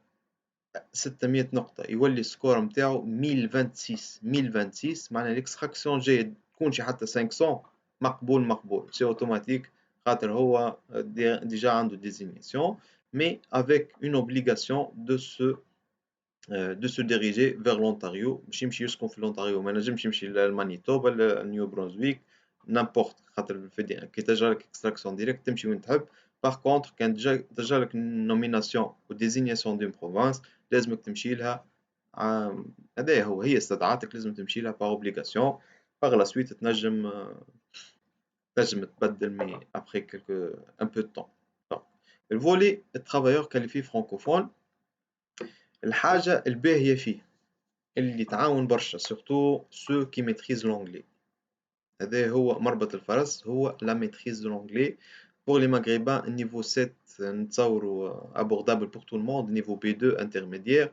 S2: 600 نقطة، يولي السكور نتاعو 1026 معناها ليكستراكسيون جاية تكون شي حتى 500 مقبول سي اوتوماتيك، خاطر هو ديجا عنده ديزينيسيون mais avec une obligation de se diriger vers l'Ontario باش يمشي يسكن في الأونتاريو، ما ينجمش يمشي للمانيتوبا لنيو برونزويك نامبورت، خاطر كي تجرالك اكستراكسيون ديريكت تمشي وين تحب. باغ كونتر كان تجرالك نوميناسيون و ديزينياسيون دون بروفانس لازمك تمشي لها، هذايا هو، هي استدعاتك لازم تمشي لها باغ اوبليغاسيون. باغ لا سويت تنجم تبدل مي ابخي كيلكو ان بو دو طون. الفولي الترافايور كاليفي فرانكوفون الحاجة الباهية فيه اللي تعاون برشا سورتو سو كي ميتريز لونجلي، هذا هو مربط الفرس، هو لا ميتريز دو لونجلي. بور لي ماغريبان النيفو 7 نتصوروا abordable pour tout le monde, niveau B2 intermédiaire,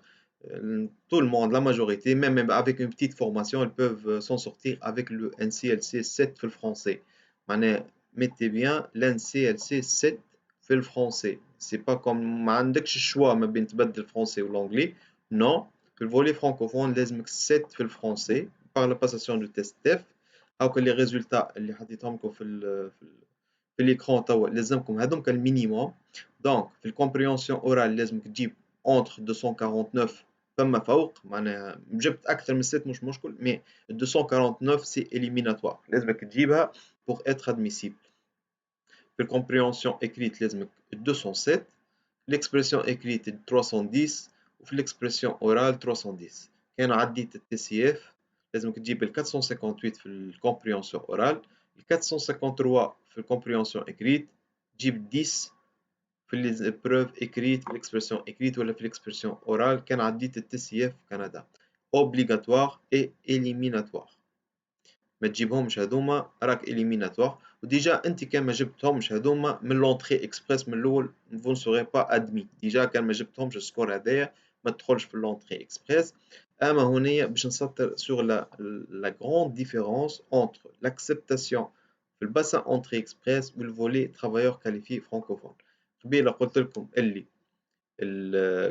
S2: tout le monde, la majorité, même avec une petite formation, ils peuvent s'en sortir avec le NCLC 7 في الفرنسي. معناها mettez bien l'NCLC 7 في الفرنسي، c'est pas comme ما عندكش الشوا ما بين تبدل الفرنسي والانجلي، non. في الفولي فرانكوفون لازمك 7 في الفرنسي par la passation du test TEF. هاكا لي ريزولتا اللي حطيتهم لكم في l'écran توا لازمكم هذوك المينيموم. دونك في الكومبريونسيون اورال لازمك تجيب اونتر 249 فما فوق، معناها جبت اكثر من 6 مش مشكل، مي 249 سي اليميناتوار لازمك تجيبها pour être admissible. في الكومبريونسيون écrite لازمك 207، l'expression écrite 310 وفي l'expression orale 310. كان عديت التي سي اف لازمك تجيب ال 458 في الكومبريونسيون اورال، ال 453 في الكومبريونسيون écrite، تجيب 10 في لي بروف écrite في l'expression écrite ولا في l'expression orale. كان عديت التي سي اف في كندا obligatoire et éliminatoire، ما تجيبهمش هذوما راك إليميناتوار. وديجا انت كان ما جبتهمش هذوما من لونتري اكسبريس من الاول فون سوري با ادمي، ديجا كان ما جبتهمش السكور هذايا ما تدخلش في لونتري اكسبريس. اما هنا باش نسطر سور لا غروند ديفيرونس اونتر لاكسبتاسيون في الباسان اونتري اكسبريس والفولي ترافايور كاليفي فرانكوفون. قبيله قلت لكم اللي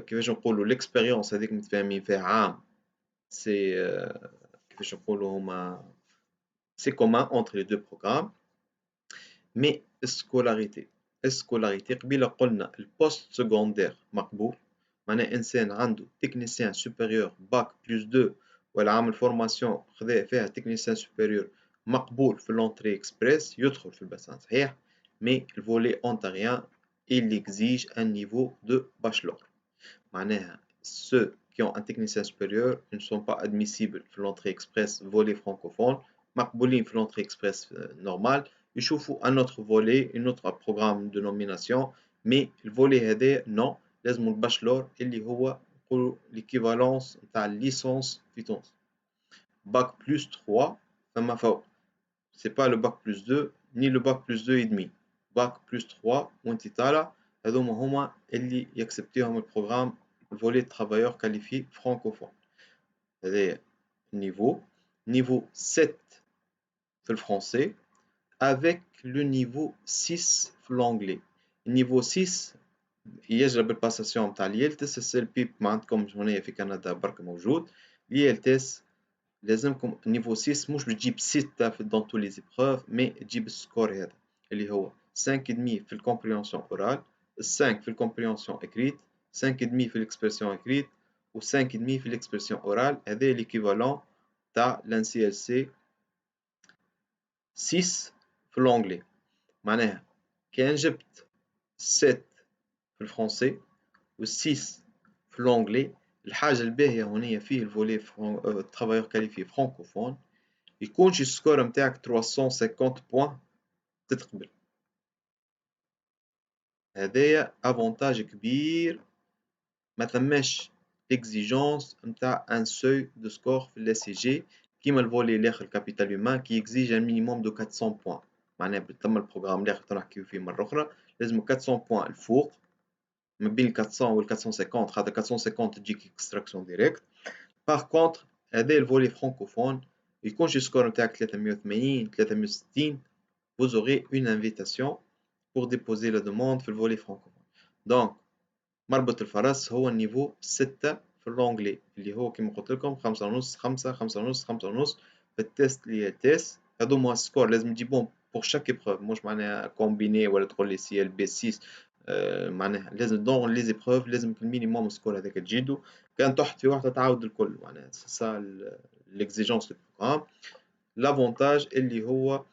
S2: كيفاش نقولوا ليكسبيريونس هذيك متفاهمين فيها عام، سي كيفاش نقولوا هما c'est commun entre les deux programmes. Mais scolarité قبيله قلنا البوست سكوندير مقبول، معناها انسان عنده تكنيسيان سوبيريور باك بلس 2 ولا عامل فورماسيون خذا فيها تكنيسيان سوبيريور مقبول في لونتري اكسبريس يدخل في الباسان صحيح. مي الفولي اونتاريان il exige un niveau de bachelor، معناها ceux qui ont un technicien supérieur ne sont pas admissibles في l'entrée express volet francophone، مقبولين في l'entrée express normal، يشوفوا un autre volet un autre programme de nomination. mais الفولي هذا non، لازم الباشلور اللي هو نقولوا l'équivalence نتاع الليسونس في تونس باك بلس 3 فما فوق، c'est pas le bac plus 2 ni le bac plus 2 et demi، bac plus 3 وانت طالع هذوما هما اللي يكسبتيهم البروغرام volet travailleurs qualifiés francophones. C'est niveau 7 في الفرنسي avec le niveau 6 في l'anglais. niveau 6 يجرب الباساسيون نتاع اليلتس السلبي ما عندكم هنا في كندا برك موجود. اليلتس لازمكم niveau 6 مش بتجيب 6 في dans tous les épreuves، مي تجيب السكور هذا اللي هو 5.5 في الكومبريونسيون اورال، 5 في الكومبريونسيون écrite، 5.5 في l'expression écrite و 5.5 في l'expression orale. هذا l'équivalent تاع l'NCLC 6 في l'anglais. معناها كان جبت 7 في الفرنسي و 6 في l'anglais الحاجة الباهية هنا فيه الفولي travailleur qualifié francophone يكون شي السكور متاعك 350 بوان تتقبل. هذايا افونتاج كبير، ما ثماش اكزيجونس نتاع ان سوي دو سكور في الاي سي جي كيما الفولي الاخر كابيتال هيومان كي اكزيج ان مينيموم دو 400 بوان. معناها ثم البروغرام الاخر تنحكيو فيه مره اخرى لازم 400 بوان الفوق، ما بين 400 و 450 خاطر 450 تجيك اكستراكسيون ديريكت. باغ كونتر هذا الفولي فرانكوفون يكون شي سكور نتاعك 380 360 vous aurez une invitation pour déposer la demande في الفولي فرانكوفون. دونك مربط الفرس هو النيفو 6 في اللونجلي اللي هو كيما قلت لكم 5 ونص 5 5 ونص 5 ونص في التيست اللي هي التيست. هذوما السكور لازم تجيبهم بور شاك ايبروف، مش معناها كومبيني ولا تقول لي سي ال بي 6. معناها لازم دون لي زيبروف لازم المينيموم سكور هذاك تجيدو، كان تحت في واحده تعاود الكل. معناها سا ليكزيجونس دو بروغرام. لافونتاج اللي هو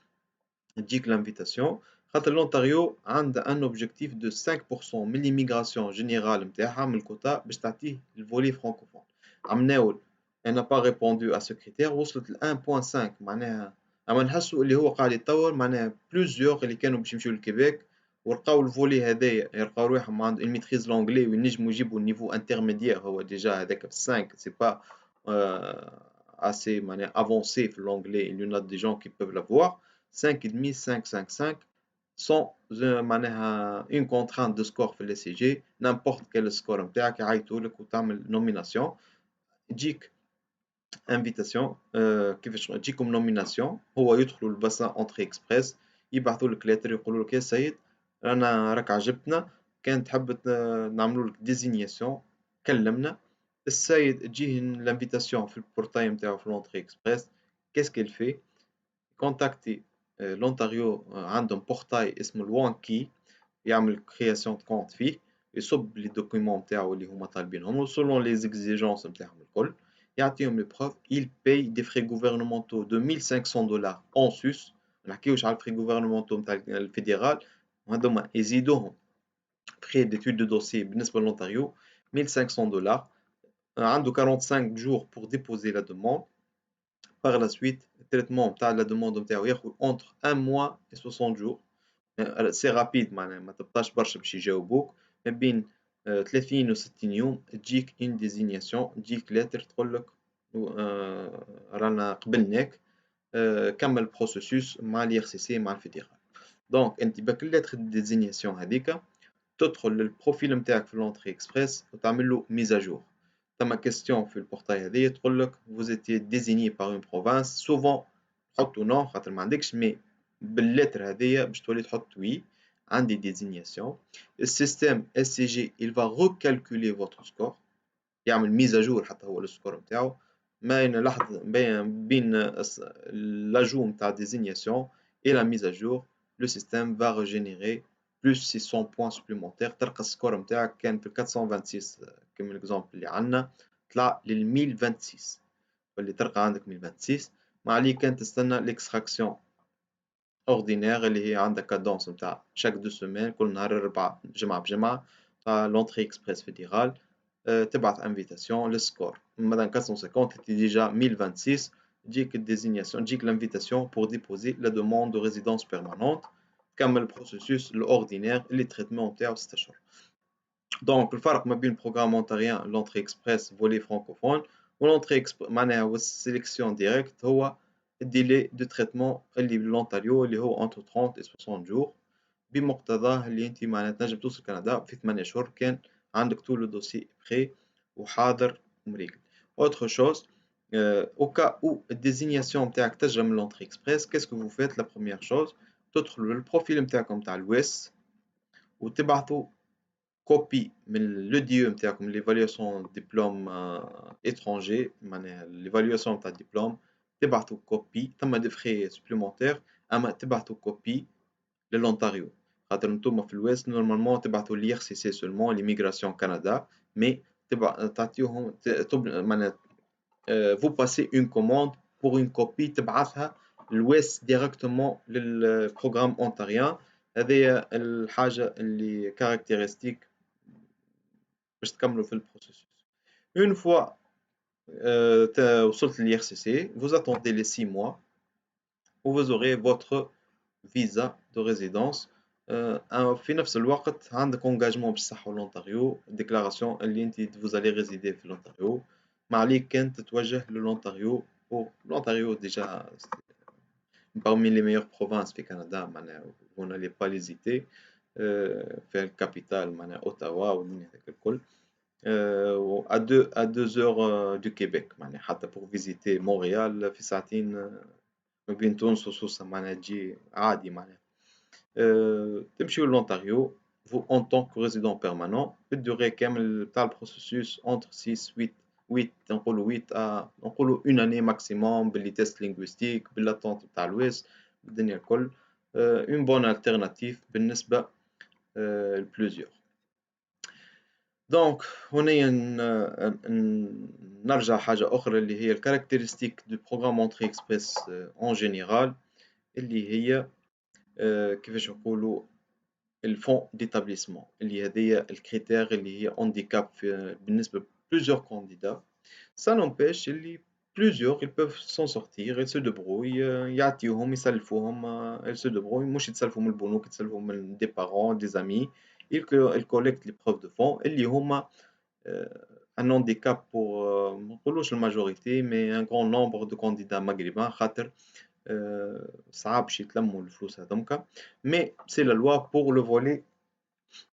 S2: تجيك لانفيتاسيون خاطر لونتاريو عندها ان اوبجيكتيف دو 5% من ليميغراسيون جينيرال نتاعها من الكوتا باش تعطيه الفولي فرانكوفون. عمناول انا با ريبوندو ا سو كريتير وصلت ل 1.5. معناها اما نحسوا اللي هو قاعد يتطور. معناها بلوزيور اللي كانوا باش يمشيو للكيبيك ولقاو الفولي هذايا يلقاو روحهم عند اون ميتريز لونجلي وينجموا يجيبوا النيفو انترميديير. هو ديجا هذاك في 5 سي با assez معناها avancé في l'anglais. Il y en a des gens qui peuvent l'avoir 5,5 5 5 5 sans معناها une contrainte de score في الاي سي جي. n'importe quel score نتاعك يعيطوا لك وتعمل نوميناسيون تجيك انفيتاسيون. كيفاش تجيكم نوميناسيون هو يدخلوا الباسان اونتري اكسبريس يبعثوا لك ليتر يقولوا لك يا سيد رانا راك عجبتنا كان تحب نعملوا لك ديزينياسيون كلمنا. السيد تجيه الانفيتاسيون في البورتاي نتاعو في لونتري اكسبريس. كيس كيل في كونتاكتي لونتاريو عندهم بورتاي اسمه الوان كي يعمل كرياسيون دو كونت فيه يصب لي دوكيومون نتاعو اللي هما طالبينهم وسولون لي زيكزيجونس نتاعهم الكل يعطيهم لي بروف. il paye des frais gouvernementaux de 1500 دولار en sus. ما نحكيوش على الفري gouvernementaux نتاع الفيدرال هذوما يزيدوهم frais d'étude de dossier بالنسبة لونتاريو 1500 دولار. عنده 45 jours pour déposer la demande. Par la suite le traitement تاع la demande نتاعو ياخذ entre 1 mois et 60 jours. سي رابيد معناها ما تبقاش برشا باش يجاوبوك. ما بين 30 و 60 يوم تجيك اون ديزينياسيون تجيك لاتر تقول لك رانا قبلناك كمل البروسيسوس مع لي ار سي سي مع الفيدرال. دونك انت باك اللاتر ديزينياسيون هذيك تدخل للبروفيل نتاعك في لونتري اكسبريس وتعمل له ميزاجور. ثم كيستيون في البورتاي هذه تقول لك vous étiez désigné par une province souvent تحطوا نو خاطر ما عندكش مي باللتر هذه باش تولي تحط وي عندي ديزينياسيون. السيستم اس سي جي il va recalculer votre score يعمل ميزاجور حتى هو السكور نتاعو. ما لحظه بين لاجو نتاع ديزينياسيون et la mise à jour le système va régénérer plus 600 points supplémentaires. تلقى السكور نتاعك كان في 426 كما الاكزومبل اللي عندنا طلع لل 1026 واللي تلقى عندك 1026. ما عليك كان تستنى الاكستراكسيون اوردينير اللي هي عندك كادونس نتاع شاك دو سيمين كل نهار الربعاء جمعه بجمعه تاع لونتري اكسبريس فيدرال. تبعث انفيتاسيون للسكور مثلا 450 تي ديجا 1026 تجيك الديزينياسيون تجيك لانفيتاسيون بور ديبوزي لا دوموند دو ريزيدونس بيرمانونت. تكمل البروسيسوس الاوردينير اللي تريتمون نتاعو 6 اشهر. دونك الفرق ما بين البروغرام اونتاريان لونتري اكسبريس فولي فرانكوفون ولونتري معناها والسيليكسيون ديريكت هو الديلي دو تريتمون اللي بالونتاريو اللي هو انتر 30 و 60 جور بمقتضاه اللي انت معناها تنجم توصل كندا في 8 شهور كان عندك تو لو دوسي بري وحاضر ومريقل. اوتر شوز au cas où الديزينياسيون نتاعك تجرى من لونتري اكسبريس كيسكو فو فيت لا بروميير شوز تدخلوا للبروفيل نتاعكم تاع الويس وتبعثوا كوبي من لو دي او نتاعكم ليفالياسيون ديبلوم اترونجي معناها ليفالياسيون نتاع الدبلوم تبعثوا كوبي. ثم دي فري سبليمونتير اما تبعثوا كوبي للونتاريو خاطر نتوما في الويست نورمالمون تبعثوا لي ار سي سي سولمون ليميغراسيون كندا مي تعطيوهم معناها vous passez une commande pour une copie تبعثها للويست ديريكتومون للبروغرام اونتاريان. هذه الحاجه اللي كاركتيرستيك باش تكملوا في البروسيسوس. Une fois وصلت l'IRCC, vous attendez les 6 mois où vous aurez votre visa de résidence. في نفس الوقت عندك engagement بالصحة لونتاريو déclaration اللي انت vous allez résider في لونتاريو. ما عليك كان تتوجه للونتاريو. لونتاريو déjà parmi les meilleures provinces في كندا معناها vous n'allez pas l'hésiter. في الكابيتال معناها اوتاوا والدنيا هذاك الكل. à 2 heures du Québec معناها حتى pour visiter مونريال في ساعتين ما بين تونس وسوسة معناها تجي عادي معناها. تمشيو لونتاريو vous en tant que résident permanent بالدوري كامل تاع البروسيسوس entre 6 8 نقولوا 8 نقولوا 1 année maximum باللي تيست لينغويستيك بالاتونت تاع الويس بالدنيا الكل. une bonne alternative بالنسبة لبلوزيور. دونك هنايا نرجع حاجة أخرى اللي هي الكاركتيرستيك دو بروغرام اونتري اكسبريس اون جينيرال اللي هي كيفاش نقولوا الفون ديتابليسمون اللي هذيا الكريتير اللي هي هانديكاب بالنسبة بلوزيور كانديدا. Ça n'empêche اللي plusieurs ils peuvent s'en sortir ils se débrouillent يعطيوهم يسلفوهم ils se débrouillent مش يتسلفوا من البنوك يتسلفوا من des parents des amis ils collectent les preuves de fonds اللي هما un handicap pour ما نقولوش الماجوريتي mais un grand nombre de candidats maghrébins خاطر صعاب باش يتلموا الفلوس هذومكا. mais c'est la loi pour le volet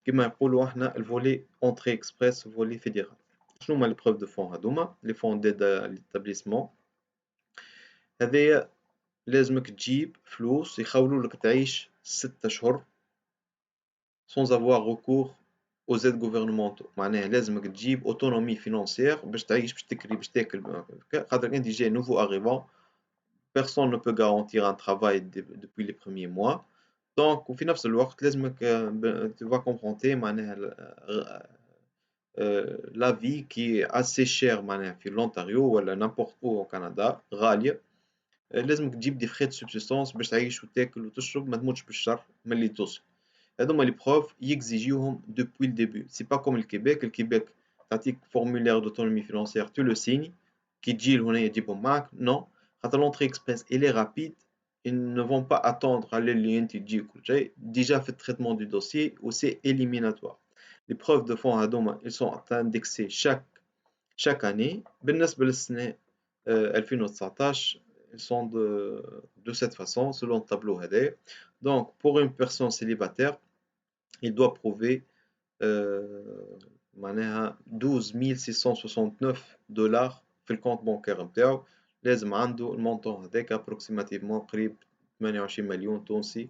S2: كما نقولوا احنا الفولي اونتري اكسبريس الفولي فيدرال. شنو هما لي بروف دو فون هذوما لي فون ديد ليتابليسمون هذايا لازمك تجيب فلوس يخولوا لك تعيش 6 اشهر sans avoir recours aux aides gouvernementaux. معناها لازمك تجيب اوتونومي فينانسيير باش تعيش باش تكري باش تاكل خاطر انت جاي نوفو arrivant personne ne peut garantir un travail depuis les premiers mois. Donc وفي نفس الوقت لازمك tu vas confronter معناها la vie qui est assez chère معناها في l'Ontario ولا n'importe où au Canada غالية. لازمك تجيب دي frais de subsistance باش تعيش وتاكل وتشرب ما تموتش بالشر ملي توصل. هذوما لي بروف يكزيجيوهم depuis le début. C'est pas comme le Québec تعطيك formulaire d'autonomie financière tu le signes كي تجي لهنا يجيبهم معك. non خاطر l'entrée express elle est rapide. Ils ne vont pas attendre à اللي انت تجي كل شيء déjà fait traitement du dossier ou c'est éliminatoire. Les preuves de fonds هذوما ils sont indexés chaque année. بالنسبة للسنة 2019 ils sont de cette façon selon le tableau هذا. Donc pour une personne célibataire il doit prouver معناها 12 669 في الكونت بانكير نتاعو. لازم عنده المونطون هذاك ابروكسيماتيفمون قريب 28 مليون تونسي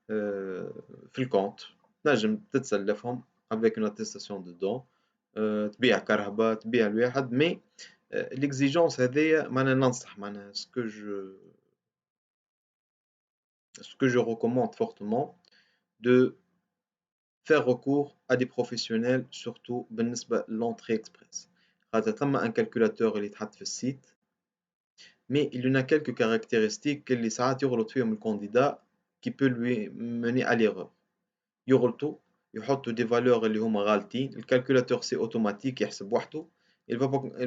S2: في الكونت. نجم تتسلفهم avec une attestation de don. تبيع كرهبة تبيع الواحد مي l'exigence هذيا معناها ننصح معناها ce que je recommande fortement de faire recours à des professionnels surtout بالنسبة l'entrée express. خاطر ثم un calculateur اللي يتحط في السيت mais il y en a quelques caractéristiques اللي ساعات يغلط فيهم الكانديدا qui peut lui mener à l'erreur. يغلطوا يحطوا des valeurs اللي هما غالطين. الكالكولاتور c'est automatique يحسب وحده. il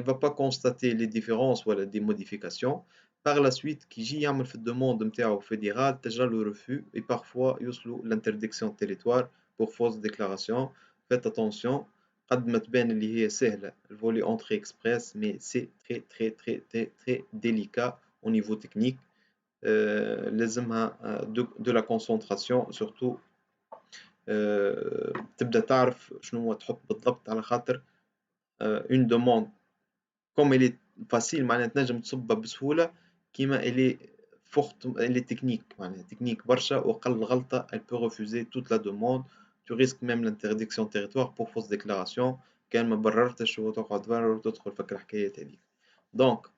S2: va pas constater les différences ولا des modifications. par la suite كي يجي يعمل في الدوموند نتاعو فيدرال تجرى له refus et parfois يوصلوا l'interdiction de territoire pour fausse déclaration. faites attention قد ما تبان اللي هي سهلة الفولي entrée express mais c'est très très très très très délicat au niveau technique. لازمها de la concentration surtout. تبدا تعرف شنو هو تحط بالضبط على خاطر une demande comme elle est facile معناها تنجم تصبها بسهولة كيما elle est forte elle est technique معناها technique برشا وأقل غلطة elle peut refuser toute la demande. tu risques même l'interdiction de territoire pour fausse déclaration كان ما بررتش وتقعد برا وتدخل في الحكايات هذيك. donc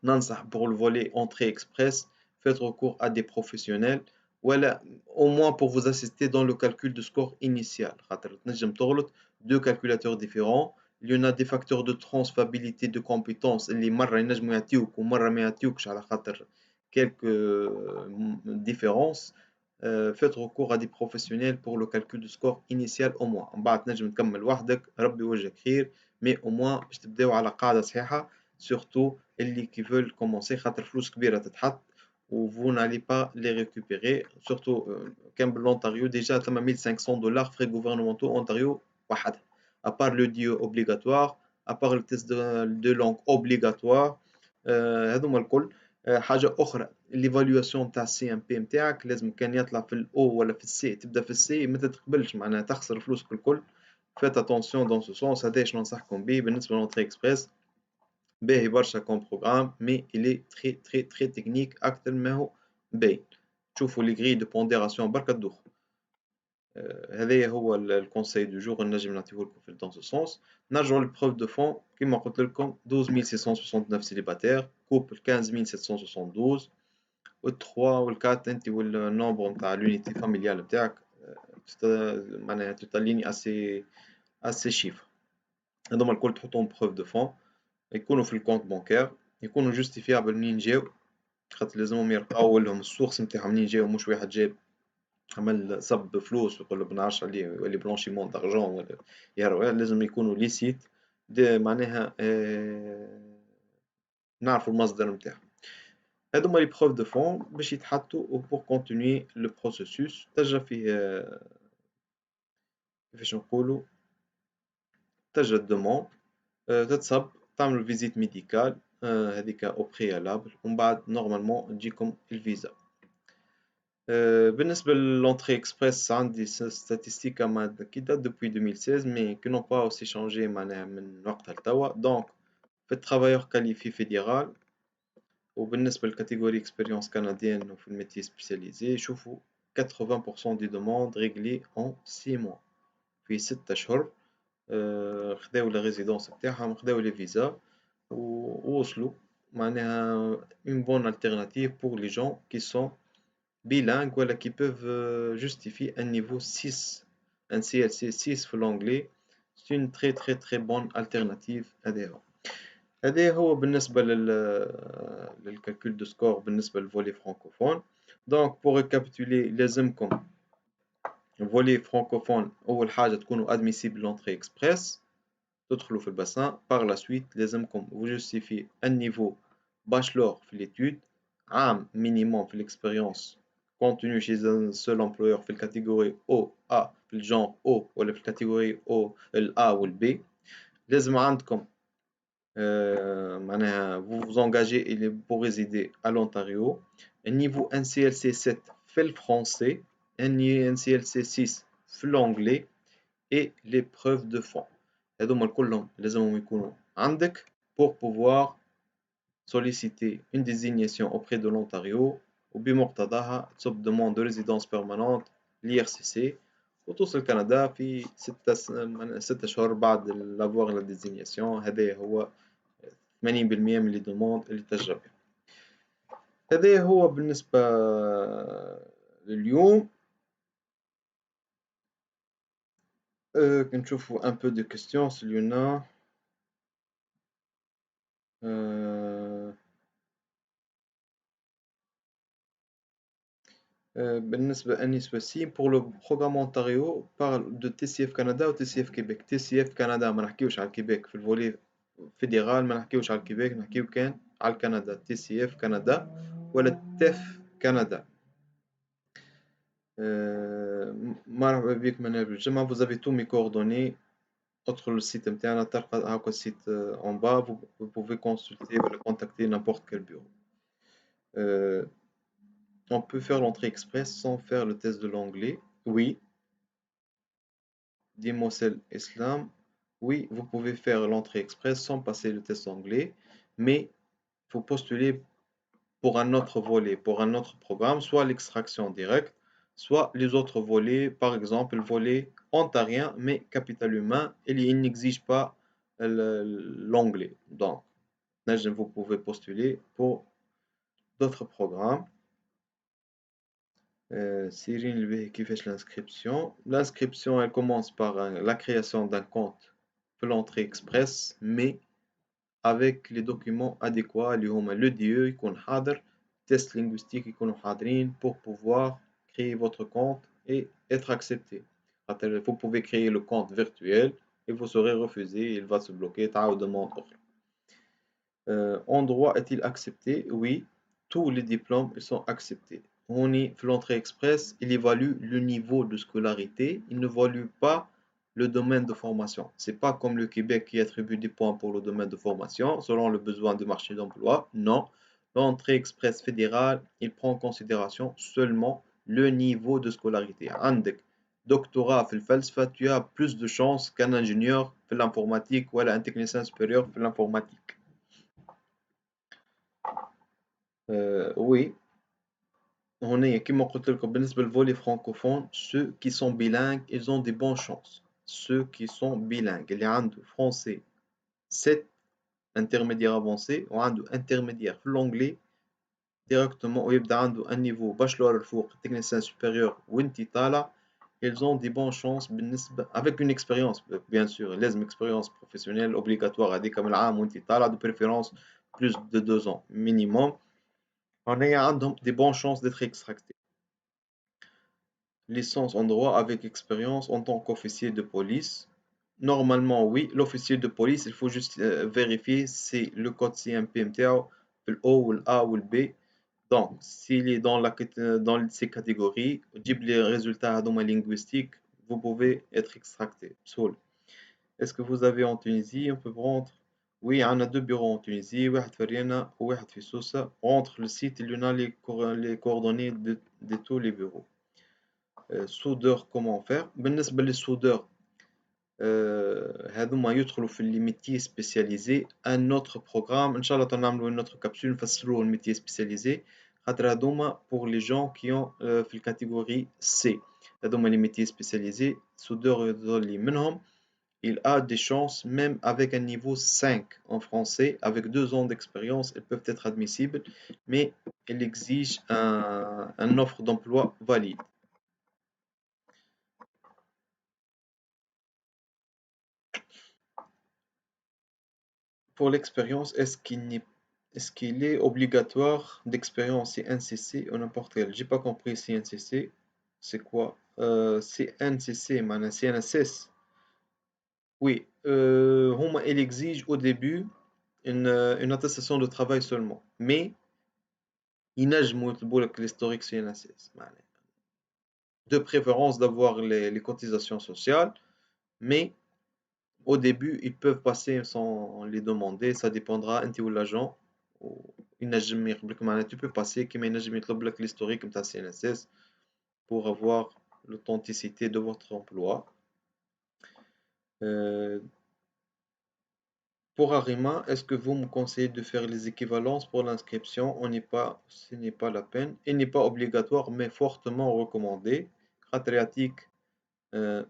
S2: ننصح pour le volet entrée express faites recours à des professionnels ولا au moins pour vous assister dans le calcul de score initial. خاطر تنجم تغلط deux calculateurs différents. il y en a des facteurs de transférabilité de compétences اللي مرة ينجموا يعطيوك ومرة ما يعطيوكش على خاطر quelques différences. faites recours à des professionnels pour le calcul du score initial au moins. من بعد تنجم تكمل وحدك ربي يوجهك خير mais au moins باش تبداو على قاعدة صحيحة surtout اللي qui veulent commencer خاطر فلوس كبيرة تتحط و vous n'allez pas les récupérer surtout كان بالأونتاريو déjà ثما 1500 دولار frais gouvernementaux أونتاريو وحدها à part le DE obligatoire à part le test de langue obligatoire هذوما الكل حاجة أخرى l'évaluation نتاع CMP نتاعك لازم كان يطلع في الأو ولا في السي تبدا في السي ما تتقبلش معناها تخسر فلوسك الكل faites attention dans ce sens هذا اش ننصحكم به بالنسبة للونتري اكسبريس باهي برشا كوم بروغرام مي إلي تري تري تري تكنيك أكثر ما هو باين تشوفوا لي غري دو بونديراسيون بركا تدوخ هذايا هو الكونساي دو جور نجم نعطيه لكم في دون سو سونس نرجعوا للبروف دو فون كيما قلت لكم 12669 سيليباتير كوبل 15772 و3 وال4 انت والنومبر نتاع لونيتي فاميليال نتاعك معناها تتاليني اسي شيفر هذوما الكل تحطهم بروف دو فون يكونوا في الكونت بانكير يكونوا جوستيفيابل منين جاو خاطر لازمهم يلقاو لهم السورس نتاعهم منين جاو مش واحد جاب عمل صب فلوس ويقول له بنعرفش عليه يولي بلونشيمون دارجون ولا يهرب لازم يكونوا ليسيت معناها نعرفوا المصدر نتاعهم هذوما لي بروف دو فون باش يتحطوا وبور كونتينيي لو بروسيسوس تلجا فيه كيفاش نقولوا تلجا الدوموند تتصب تعملوا فيزيت ميديكال هذيك او بريالابل ومن بعد نورمالمون تجيكم الفيزا بالنسبة للونتري اكسبريس عندي ستاتيستيكا كي دات دوبوي 2016 مي كي نون با اوسي شونجي معناها من وقتها لتوا دونك في الترافايور كاليفي فيدرال وبالنسبة للكاتيجوري اكسبيريونس كنديان وفي الميتي سبيسياليزي شوفوا 80% دي دوموند ريغلي اون 6 موا في 6 أشهر خداو لا ريزيدونس نتاعهم خداو لي فيزا ووصلوا معناها اون بون التيرناتيف بور لي جون كي سون bilingues voilà, qui peuvent justifier un niveau 6, un CLC 6 في l'anglais. C'est une très très très bonne alternative هذا هو بالنسبة للكالكول دو سكور بالنسبة للفولي فرانكوفون دونك بور ريكابيتولي لازمكم فولي فرانكوفون أول حاجة تكونوا admissible l'entrée express تدخلوا في الباسان par la suite لازمكم vous justifier un niveau bachelor في l'étude عام minimum في l'expérience contenu chez un seul employeur في الكاتيجوري O A في الجانر O ولا في الكاتيجوري O ال A ou le B لازم عندكم معناها vous vous engagez pour résider à l'Ontario un niveau NCLC 7 في الفرنسي un NCLC 6 في l'anglais et l'épreuve de fond هذوما كلهم لازمهم يكونوا عندك pour pouvoir solliciter une désignation auprès de l'Ontario وبمقتضاها تصب demande de résidence permanente l'IRCC وتوصل كندا في 6 أشهر بعد l'avoir la désignation هذا هو 80% من لي دوموند اللي تجرب هذا هو بالنسبة لليوم كنشوفوا un peu de questions s'il y en a بالنسبة أنيس وسيم pour le programme Ontario parle de TCF Canada ou TCF Québec TCF Canada ما نحكيوش على الكيبيك في الفولي فيدرال ما نحكيوش على الكيبيك نحكيو كان على كندا TCF كندا ولا TEF كندا مرحبا بك منال بالجمعة vous avez tous mes coordonnées ادخل السيت نتاعنا تلقى هاكا السيت en bas vous pouvez consulter ou contacter n'importe quel bureau on peut faire l'entrée express sans faire le test de l'anglais. Oui. Dit Mossel Islam. Oui, vous pouvez faire l'entrée express sans passer le test anglais, mais il faut postuler pour un autre volet, pour un autre programme, soit l'extraction directe, soit les autres volets, par exemple le volet ontarien, mais capital humain, il n'exige pas l'anglais. Donc, vous pouvez postuler pour d'autres programmes. Cyril الباهي كيفاش l'inscription l'inscription elle commence par la création d'un compte pour l'entrée express mais avec les documents adéquats اللي هما le DE يكون حاضر test linguistique يكونوا حاضرين pour pouvoir créer votre compte et être accepté vous pouvez créer le compte virtuel et vous serez refusé, il va se bloquer, تعاود demande أخرى. En droit, est-il accepté? Oui, tous les diplômes ils sont acceptés. في l'entrée express, il évalue le niveau de scolarité, il ne évalue pas le domaine de formation. C'est pas comme le Québec qui attribue des points pour le domaine de formation selon le besoin du marché d'emploi. Non, l'entrée express fédérale, il prend en considération seulement le niveau de scolarité. عندك doctorat في الفلسفة, tu as plus de chances qu'un ingénieur في l'informatique ou un technicien supérieur في l'informatique. Oui, on est, كما قلت لكم بالنسبة للفولي francophone, ceux qui sont bilingues, ils ont des bonnes chances. Ceux qui sont bilingues, اللي عنده français 7 intermédiaire avancé وعنده intermédiaire في l'anglais directement ويبدا عنده un niveau bachelor الفوق technicien supérieur وانتي طالع, ils ont des bonnes chances بالنسبة avec une expérience bien sûr, لازم expérience professionnelle obligatoire هذيك من العام وانتي طالع de préférence plus de 2 ans minimum. On a des bonnes chances d'être extracté. Licence en droit avec expérience en tant qu'officier de police. Normalement, oui. L'officier de police, il faut juste vérifier si le code CMP متاعو le O ou le A ou le B. Donc, s'il est dans ces catégories, تجيب les résultats هذوما linguistiques, vous pouvez être extracté. بسهولة. Est-ce que vous avez en Tunisie? On peut prendre. Oui, on a 2 bureaux en Tunisie, واحد في ريانا وواحد في سوسة. Entre le site, il y en a les coordonnées de tous les bureaux. Soudeur, comment faire? بالنسبة للsoudeur, هذوما يدخلوا في les métiers spécialisés. Un autre programme, إن شاء الله نعملوا une autre capsule نفسروا le métier spécialisé. خاطر هذوما pour les gens qui ont في الcatégorie C. هذوما les métiers spécialisés. Soudeur يظل منهم. Il a des chances, même avec un niveau 5 en français, avec 2 ans d'expérience, ils peuvent être admissibles, mais il exige un offre d'emploi valide. Pour l'expérience, est-ce qu'il est obligatoire d'expérience CNCC ou n'importe quel? J'ai pas compris CNCC, c'est quoi? CNCC, معناها CNSS. Oui, il exige au début une attestation de travail seulement, mais ينجموا يطلبوا لك l'historique CNSS معناها. De préférence d'avoir les cotisations sociales, mais au début, ils peuvent passer sans les demander, ça dépendra انت والagent. ينجم يقبلك معناها tu peux passer كيما ينجم يطلب لك l'historique نتاع CNSS pour avoir l'authenticité de votre emploi. Pour Arima, est-ce que vous me conseillez de faire les équivalences pour l'inscription? Ce n'est pas la peine. Il n'est pas obligatoire, mais fortement recommandé. خاطر يعطيك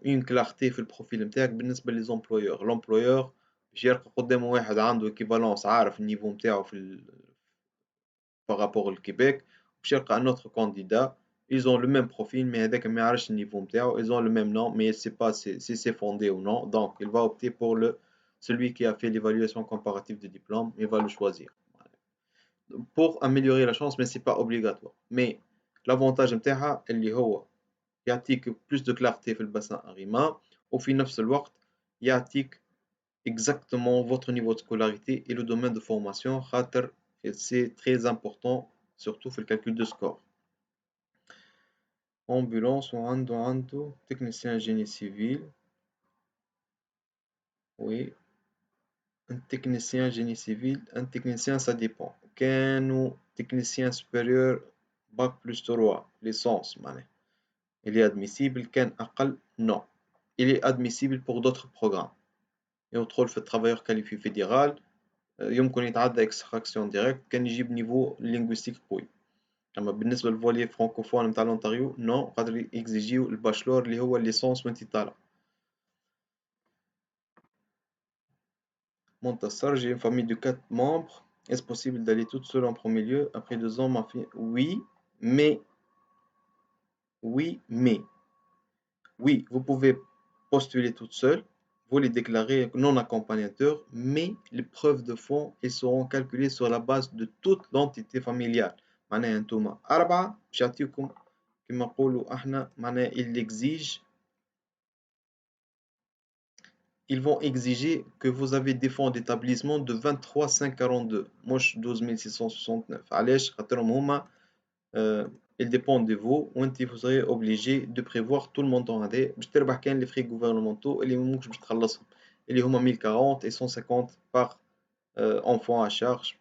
S2: une clarté في البروفيل نتاعك بالنسبة للemployeur. L'employeur باش يلقى قدامه واحد عنده équivalence عارف النيفو نتاعو par rapport au Québec, باش يلقى un autre candidat, ils ont le même profil mais هذاك ما يعرفش النيفو نتاعو, ils ont le même nom mais il sait pas si c'est fondé ou non, donc il va opter pour celui qui a fait l'évaluation comparative des diplômes, il va le choisir pour améliorer la chance, mais c'est pas obligatoire. Mais l'avantage نتاعها اللي هو يعطيك plus de clarté في الباسsin ARIMA وفي نفس الوقت يعطيك exactement votre niveau de scolarité et le domaine de formation خاطر c'est très important surtout في le calcul de score. Ambulance وعنده technicien génie civil. Oui, un technicien génie civil, un technicien ça dépend. كانوا technicien supérieur bac plus 3 licence معناها il est admissible. كان أقل non, il est admissible pour d'autres programmes. يدخل في الترافايور كاليفي فيدرال, يمكن يتعدى اكستراكسيون ديريكت كان يجيب نيفو لينغويستيك قوي. اما بالنسبه للفولي فرانكوفون نتاع لونتاريو نو, قادر يكزيجيو الباشلور اللي هو الليسونس وانت طالع. Montassar, j'ai une famille de 4 membres. Est-ce possible d'aller toute seule en premier lieu? Après 2 ans, ma fille. Oui, mais. Oui, mais. Oui, vous pouvez postuler toute seule. Vous les déclarez non accompagnateurs, mais les preuves de fonds elles seront calculées sur la base de toute l'entité familiale. معناها انتوما أربعة باش يعطيوكم كما نقولوا احنا معناها il exige ils vont exiger que vous avez des fonds d'établissement de 23,542 مش 12 669 علاش خاطرهم هما ils dépendent de vous وانت vous serez obligé de prévoir tout le montant هذا باش تربح كان les frais gouvernementaux اللي ماكش باش تخلصهم اللي هما 1040 et 150 par enfant à charge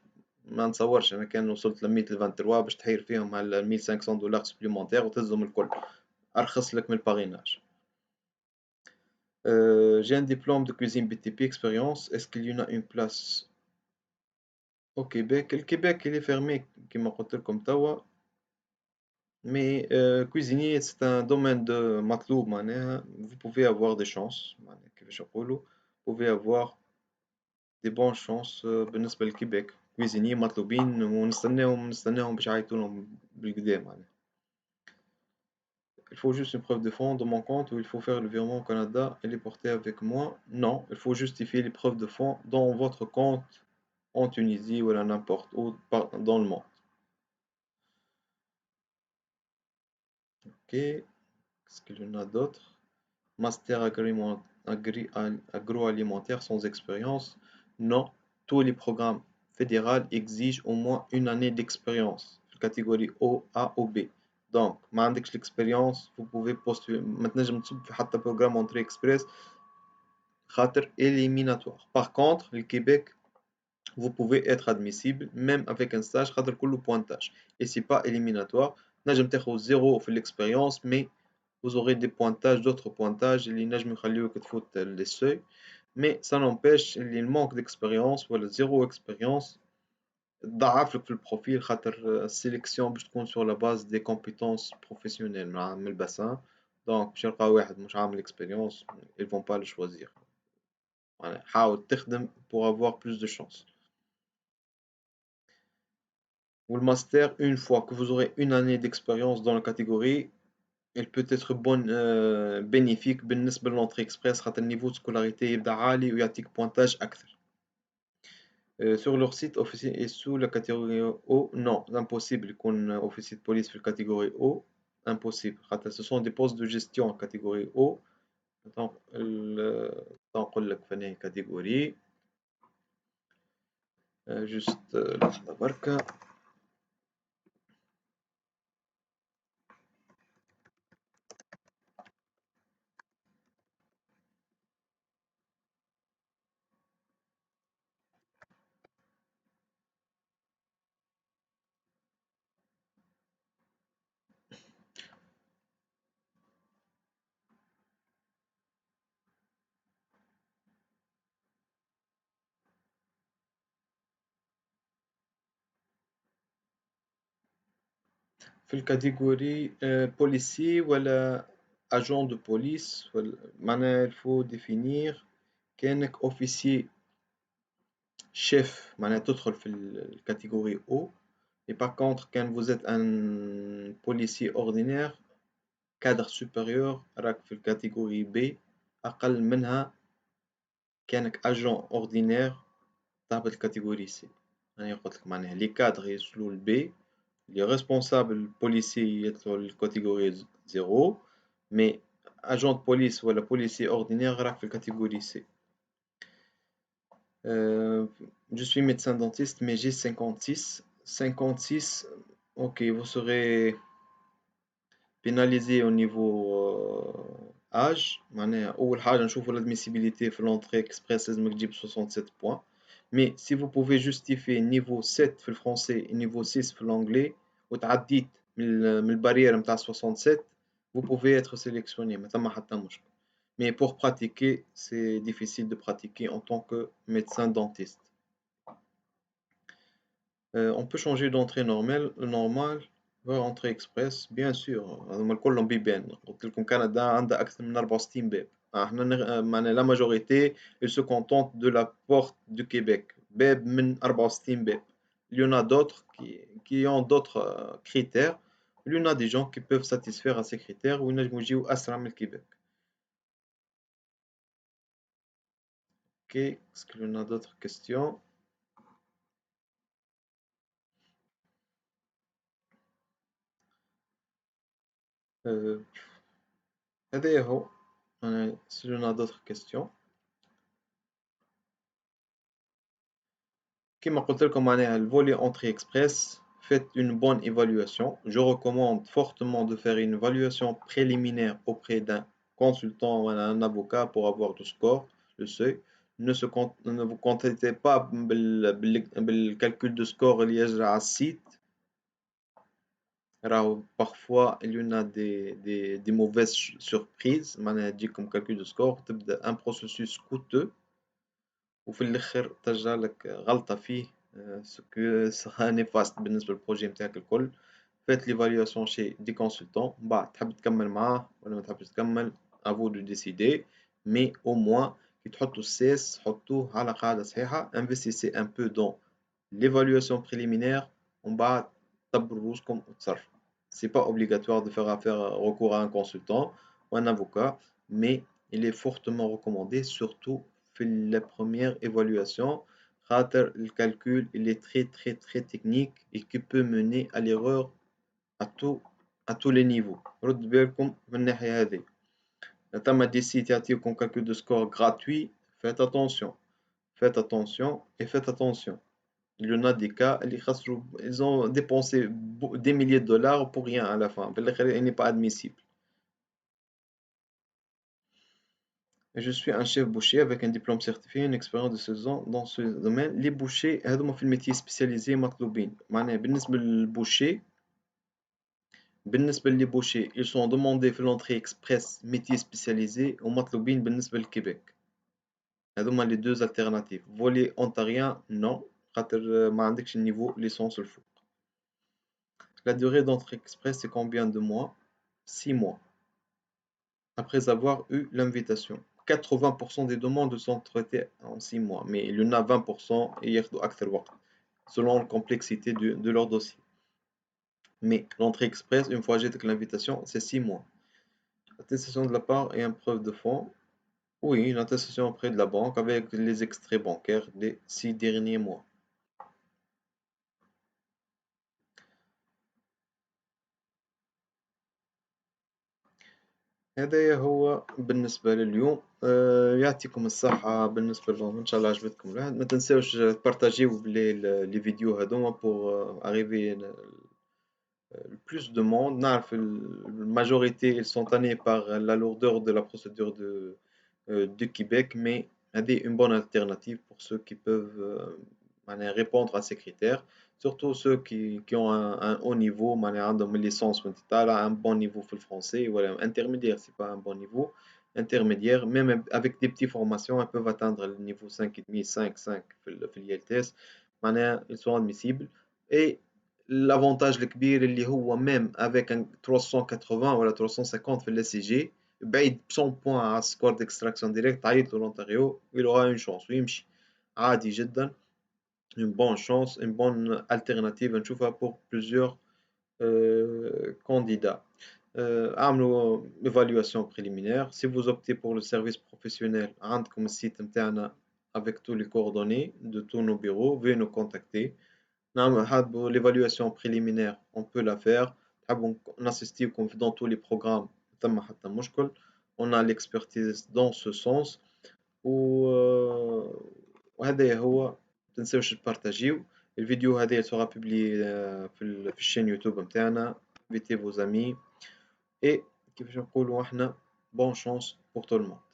S2: ما نتصورش انا كان وصلت ل 123 باش تحير فيهم على 1500 دولار سبليمونتير وتهزهم الكل ارخص لك من الباريناج. J'ai un diplôme de cuisine BTP expérience. Est-ce qu'il y en a une place au Québec? Le Québec, il est fermé, كما قلت لكم توا. Mais cuisinier, c'est un domaine de مطلوب معناها. Vous pouvez avoir des chances. معناها كيفاش نقولوا. Vous pouvez avoir des bonnes chances بالنسبة للكيبيك. cuisinier مطلوبين ونستناهم باش يعيطولهم بالقدام معناها. Il faut juste une preuve de fonds dans mon compte ou il faut faire le virement au Canada et les porter avec moi? Non, il faut justifier les preuves de fonds dans votre compte en Tunisie ou n'importe où dans le monde. Ok, qu'est-ce qu'il y en a d'autre? Master agroalimentaire sans expérience? Non, tous les programmes fédéraux exigent au moins une année d'expérience, catégorie O, A ou B. Donc, ما عندكش l'expérience, vous pouvez postuler. ما تنجم تصب في حتى programme entrée express خاطر éliminatoire. Par contre, le Québec, vous pouvez être admissible même avec un stage خاطر كله pointage. Et c'est pas éliminatoire. نجم تاخذ 0 في l'expérience, mais vous aurez des pointages, d'autres pointages اللي نجم يخليوك تفوت les seuils. Mais ça n'empêche اللي المانك d'expérience ولا zéro expérience تضعف لك في البروفيل خاطر السيليكسيون باش تكون sur la base des compétences professionnelles من الباسان. دونك باش يلقاو واحد مش عامل expérience, ils vont pas le choisir. يعني حاول تخدم pour avoir plus de chance. Ou le master, une fois que vous aurez une année d'expérience dans la catégorie, elle peut être bonne, bénéfique بالنسبة للentrée express خاطر النيفو de scolarité يبدا عالي ويعطيك pointage أكثر. Sur leur site, officier est sous la catégorie O. Non, impossible يكون officier de police في catégorie O. Impossible. خاطر ce sont des postes de gestion en catégorie O. Donc, نقول لك فني catégorie. Juste لحظة بركة. في الكاتيجوري بوليسي ولا agent de police ولا معناها il faut définir كأنك officier chef معناها تدخل في الكاتيجوري O et par contre quand vous êtes un policier ordinaire cadre supérieur راك في الكاتيجوري B أقل منها كأنك agent ordinaire تهبط الكاتيجوري C. أنا قلت لك معناها لي كادر يوصلوا ل B, les responsables policiers يطلعوا للكاتيجوري 0, mais agent de police ولا policier ordinaire راك في الكاتيجوري C. Je suis médecin dentiste mais j'ai 56. 56, ok, vous serez pénalisé au niveau âge. معناها أول حاجة نشوفوا l'admissibilité في l'entrée express لازمك تجيب 67 points. Mais si vous pouvez justifier niveau 7 في الفرنسي et niveau 6 في l'anglais وتعديت من البارير نتاع 67, vous pouvez être sélectionné, ما ثم حتى مشكل. Mais pour pratiquer, c'est difficile de pratiquer en tant que médecin dentiste. On peut changer d'entrée normale vers entrée express, bien sûr. هذوما الكلهم بيبان. قلت لكم كندا عندها أكثر من 64 باب. احنا معناها la majorité, ils se contentent de la porte du Québec. باب من 64 باب. Il y en a d'autres qui ont d'autres critères. Il y en a des gens qui peuvent satisfaire à ces critères وينجموا يجيو أسرع من الكيبيك. Ok, est-ce qu'il y en a d'autres questions? هذا هو. Si il y en a d'autres questions. كما قلت لكم معناها le volet entrée express, faites une bonne évaluation. Je recommande fortement de faire une évaluation préliminaire auprès d'un consultant ou un avocat pour avoir le score, le seuil. Ne vous contentez pas بالcalcul de score اللي يجرى على السيت. Parfois il y en a des mauvaises surprises. معناها تجيكم calcul de score تبدأ un processus coûteux وفي الآخر ترجع لك غلطة فيه ce que sera néfaste بالنسبة للبروجي نتاعك الكل. Faites l'évaluation chez des consultants. من بعد تحب تكمل معاه ولا ما تحبش تكمل à vous de décider. Mais au moins كي تحطوا الساس حطوه على قاعدة صحيحة. Investissez un peu dans l'évaluation préliminaire ومن بعد دبروا روسكم وتصرفوا. C'est pas obligatoire de faire recours à un consultant ou un avocat, mais il est fortement recommandé, surtout في la première évaluation. خاطر le calcul il est très technique et qui peut mener à l'erreur à tous les niveaux. رد بالكم من الناحية هذه. ثما دي سيت يعطيوكم calcul de score gratuit. Faites attention. Faites attention et faites attention. Il y en a des cas, ils ont dépensé des milliers de dollars pour rien à la fin. Il n'est pas admissible. Je suis un chef boucher avec un diplôme certifié, une expérience de 16 ans dans ce domaine. Les bouchers هذوما في الميتي spécialisé مطلوبين. معناها بالنسبة للبوشي ils sont demandés في l'entrée express métier spécialisé ومطلوبين بالنسبة للكيبيك. هذوما les deux alternatives. Volet ontarien non خاطر ما عندكش النيفو ليسونس الفوق. La durée d'entrée express c'est combien de mois? 6 mois. Après avoir eu l'invitation. 80% des demandes sont traitées en 6 mois, mais il y en a 20% ياخدوا أكثر وقت selon la complexité de leur dossier. Mais l'entrée express, une fois j'ai l'invitation, c'est 6 mois. Attestation de la part et une preuve de fonds. Oui, une attestation auprès de la banque avec les extraits bancaires des 6 derniers mois. هذايا هو بالنسبة لليوم. يعطيكم الصحة بالنسبة لهم، إن شاء الله عجبتكم الواحد. ما تنساوش تبارتاجيو لي فيديو هذوما pour arriver le plus de monde. نعرف la majorité ils sont tannés par la lourdeur de la procédure de Québec, mais هذه une bonne alternative pour ceux qui peuvent معناها répondre à ces critères. Surtout ceux qui ont un haut niveau, معناها عندهم licence طالع un bon niveau في الفرنسي ولا intermédiaire, c'est pas un bon niveau, intermédiaire, même avec des petites formations, ils peuvent atteindre le niveau 5,5, 5 في l'IELTS, معناها ils sont admissibles. Et l'avantage الكبير اللي هو même avec un 380 ولا 350 في الاس جي بعيد 100 بوان على السكور ديكستراكسيون ديريكت تعيط له لونتاريو il aura une chance ويمشي عادي جدا. Une bonne chance, une bonne alternative نشوفها pour plusieurs candidats. اعملوا évaluation préliminaire. Si vous optez pour le service professionnel عندكم السيت نتاعنا avec tous les coordonnées de tous nos bureaux, veuillez nous contacter. L'évaluation préliminaire, on peut la faire. On assiste dans tous les programmes. On a l'expertise dans ce sens. وهذا هو. تنسوش تبارتاجيو الفيديو هذا sera publié في الشين يوتيوب نتاعنا. invitez vos amis et كيفاش نقولوا احنا bonne chance pour tout le monde.